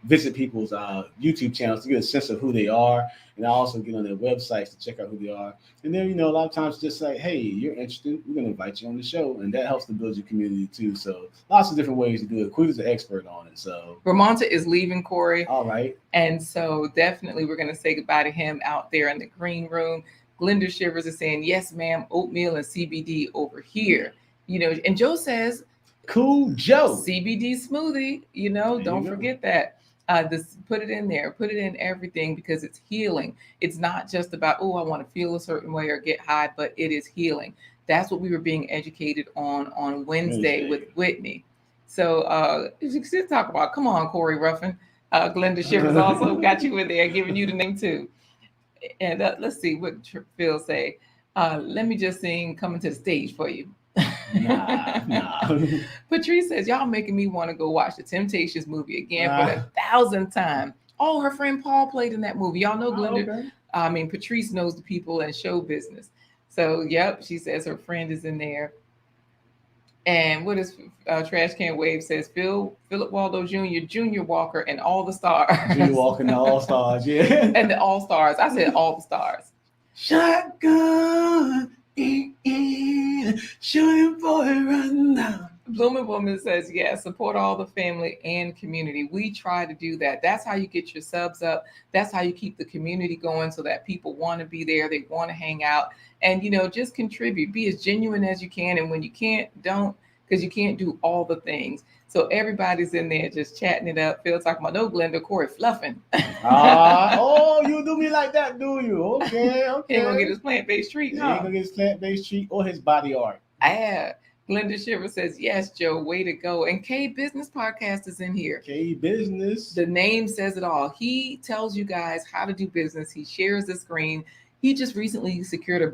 YouTube channels to get a sense of who they are, and I also get on their websites to check out who they are. And then a lot of times just like, hey, you're interested, we're gonna invite you on the show, and that helps to build your community too. So lots of different ways to do it. Queen is an expert on it. So Romonta is leaving, Corey. All right. And so definitely we're gonna say goodbye to him out there in the green room. Glenda Shivers is saying, yes, ma'am, oatmeal and CBD over here. And Joe says, cool Joe. CBD smoothie, don't forget that. Put it in there, put it in everything because it's healing. It's not just about, I want to feel a certain way or get high, but it is healing. That's what we were being educated on Wednesday with Whitney. So you can talk about, come on, Corey Ruffin. Glenda Shivers also got you in there, giving you the name too. And let's see what Phil say. Let me just sing Coming to the Stage for you. Nah. Patrice says, y'all making me want to go watch the Temptations movie again for the 1,000th time. Oh, her friend Paul played in that movie. Y'all know Glenda. Okay. Patrice knows the people in show business. So, yep, she says her friend is in there. And what is Trash Can Wave says, Philip Waldo Jr., Junior Walker, and all the stars. Junior Walker and the All Stars, yeah. And the All Stars. I said all the stars. Shotgun, shooting for it right now. Blooming Woman says, yes, support all the family and community. We try to do that. That's how you get your subs up. That's how you keep the community going so that people want to be there. They want to hang out and, just contribute. Be as genuine as you can. And when you can't, don't, because you can't do all the things. So everybody's in there just chatting it up. Phil talking about, no, Glenda, Corey fluffing. Oh, you do me like that, do you? Okay. He ain't going to get his plant-based treat, He huh? ain't going to get his plant-based treat or his body art. Yeah. Glenda Shiver says, yes, Joe, way to go. And K Business Podcast is in here. K Business. The name says it all. He tells you guys how to do business. He shares the screen. He just recently secured a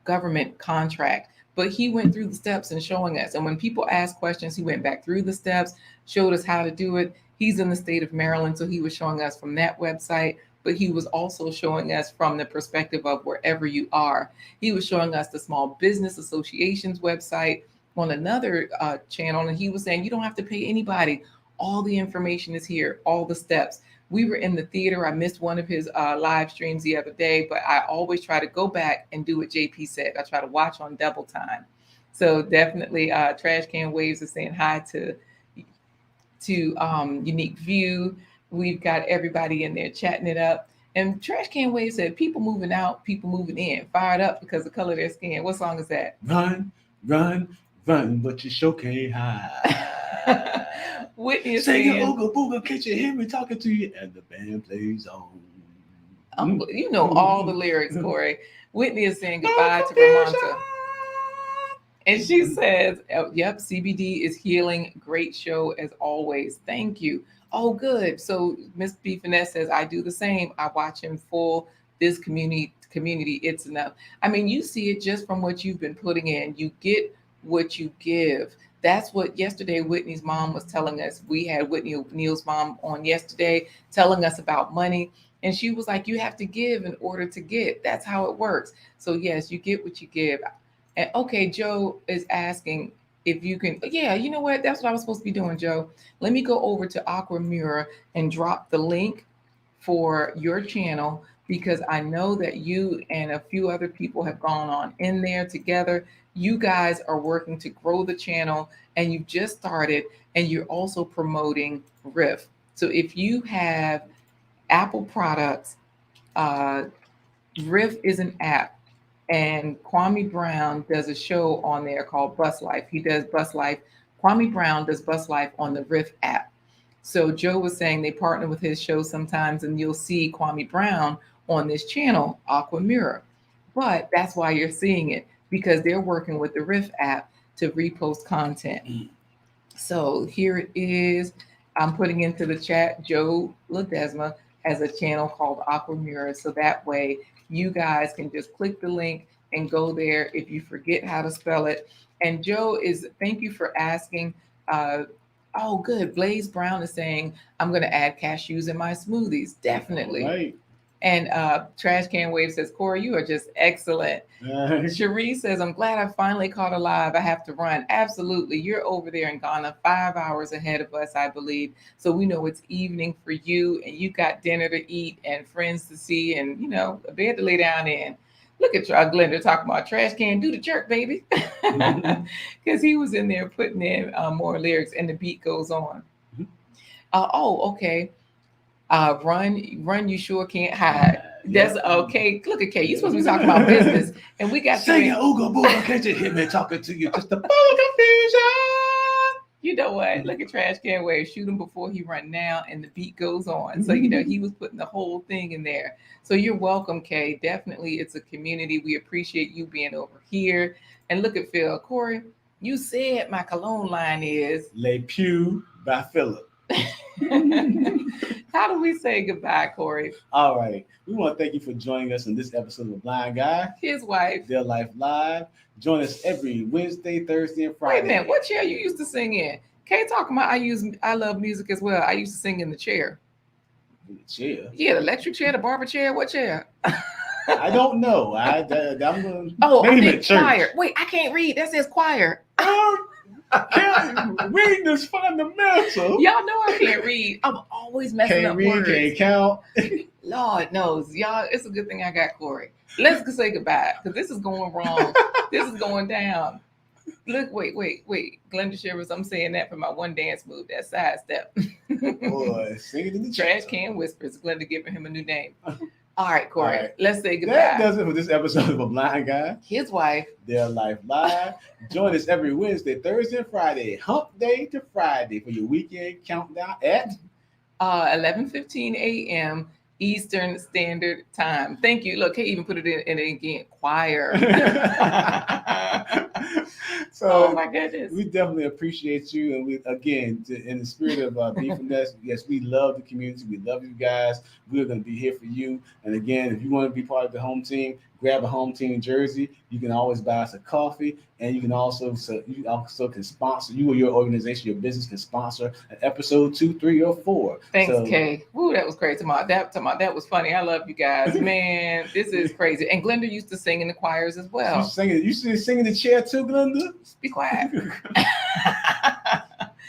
government contract, but he went through the steps and showing us. And when people ask questions, he went back through the steps, showed us how to do it. He's in the state of Maryland, so he was showing us from that website, but he was also showing us from the perspective of wherever you are. He was showing us the Small Business Association's website on another channel, and he was saying you don't have to pay anybody. All the information is here, all the steps. We were in the theater. I missed one of his live streams the other day, but I always try to go back and do what JP said. I try to watch on double time. So definitely Trash Can Waves is saying hi to Unique View. We've got everybody in there chatting it up. And Trash Can Waves said people moving out, people moving in, fired up because of the color of their skin. What song is that? Run, run, run, but you sure can't hide. Whitney is singing saying, Ooga Booga, can't you hear me talking to you? And the band plays on. You know all the lyrics, Corey. Whitney is saying goodbye to Romonta. And she says, yep, CBD is healing. Great show as always. Thank you. Oh, good. So Miss B Finesse says, I do the same. I watch him full. This community, it's enough. I mean, you see it just from what you've been putting in. You get what you give. That's what yesterday Whitney's mom was telling us. We had Whitney O'Neill's mom on yesterday telling us about money. And she was like, you have to give in order to get. That's how it works. So yes, you get what you give. And okay, Joe is asking if you can, yeah, you know what? That's what I was supposed to be doing, Joe. Let me go over to Aqua Mirror and drop the link for your channel, because I know that you and a few other people have gone on in there together. You guys are working to grow the channel, and you've just started, and you're also promoting Riff. So if you have Apple products, Riff is an app, and Kwame Brown does a show on there called Bus Life. He does Bus Life. Kwame Brown does Bus Life on the Riff app. So Joe was saying they partner with his show sometimes, and you'll see Kwame Brown on this channel, Aqua Mirror. But that's why you're seeing it, because they're working with the Riff app to repost content. So here it is. I'm putting into the chat, Joe Ledesma has a channel called Aqua Mirror. So that way you guys can just click the link and go there if you forget how to spell it. And Joe is, thank you for asking. Oh, good. Blaze Brown is saying, I'm going to add cashews in my smoothies. Definitely. Right. And Trash Can Wave says, Corey, you are just excellent. Cherie says, I'm glad I finally caught a live. I have to run. Absolutely. You're over there in Ghana, 5 hours ahead of us, I believe. So we know it's evening for you, and you got dinner to eat and friends to see and, a bed to lay down in. Look at Glenda talking about Trash Can, do the jerk, baby. Because he was in there putting in more lyrics, and the beat goes on. Okay. Run, you sure can't hide. That's okay. Look at Kay. You're supposed to be talking about business, and we got singing Ooga Booga, can't you hear me talking to you? Just the confusion. You know what? Look at Trash Can Wave. Shoot him before he run now, and the beat goes on. So he was putting the whole thing in there. So you're welcome, Kay. Definitely, it's a community. We appreciate you being over here. And look at Phil. Corey, you said my cologne line is Le Pew by Philip. How do we say goodbye, Corey? All right. We want to thank you for joining us on this episode of Blind Guy. His wife. Their Life Live. Join us every Wednesday, Thursday, and Friday. Wait a minute. What chair you used to sing in? Kay talking about I love music as well. I used to sing in the chair. In the chair? Yeah, the electric chair, the barber chair. What chair? I don't know. I'm gonna I think choir. Wait, I can't read. That says choir. Reading is fundamental. Y'all know I can't read. I'm always messing up words. Can't count. Lord knows. Y'all, it's a good thing I got Corey. Let's say goodbye, because this is going wrong. This is going down. Look, wait. Glenda Shivers, I'm saying that for my one dance move, that sidestep. Boy, sing it in the Trash chat. Can Whispers. Glenda giving him a new name. All right, Corey, All right. let's say goodbye. That does it for this episode of A Blind Guy, His wife, Their Life Live. Join us every Wednesday, Thursday, and Friday, hump day to Friday for your weekend countdown at 11:15 a.m. Eastern Standard Time. Thank you. Look, he even put it in again. Choir. So, oh my goodness. We definitely appreciate you, and we again, in the spirit of beefness, yes, we love the community. We love you guys. We're going to be here for you. And again, if you want to be part of the home team, grab a home team jersey. You can always buy us a coffee, and you can also can sponsor. You or your organization, your business can sponsor an episode 2, 3, or 4. Thanks, Kay. Woo, that was crazy. That was funny. I love you guys, man. This is crazy. And Glenda used to sing in the choirs as well. You singing the chair too, Glenda? Be quiet.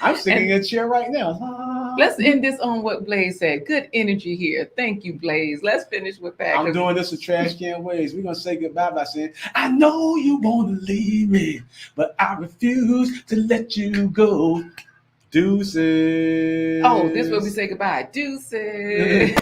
I'm singing in a chair right now. Let's end this on what Blaze said. Good energy here. Thank you, Blaze. Let's finish with that. I'm doing this with Trash Can Ways. We're going to say goodbye by saying, I know you want to leave me, but I refuse to let you go. Deuces. Oh, this is where we say goodbye. Deuces.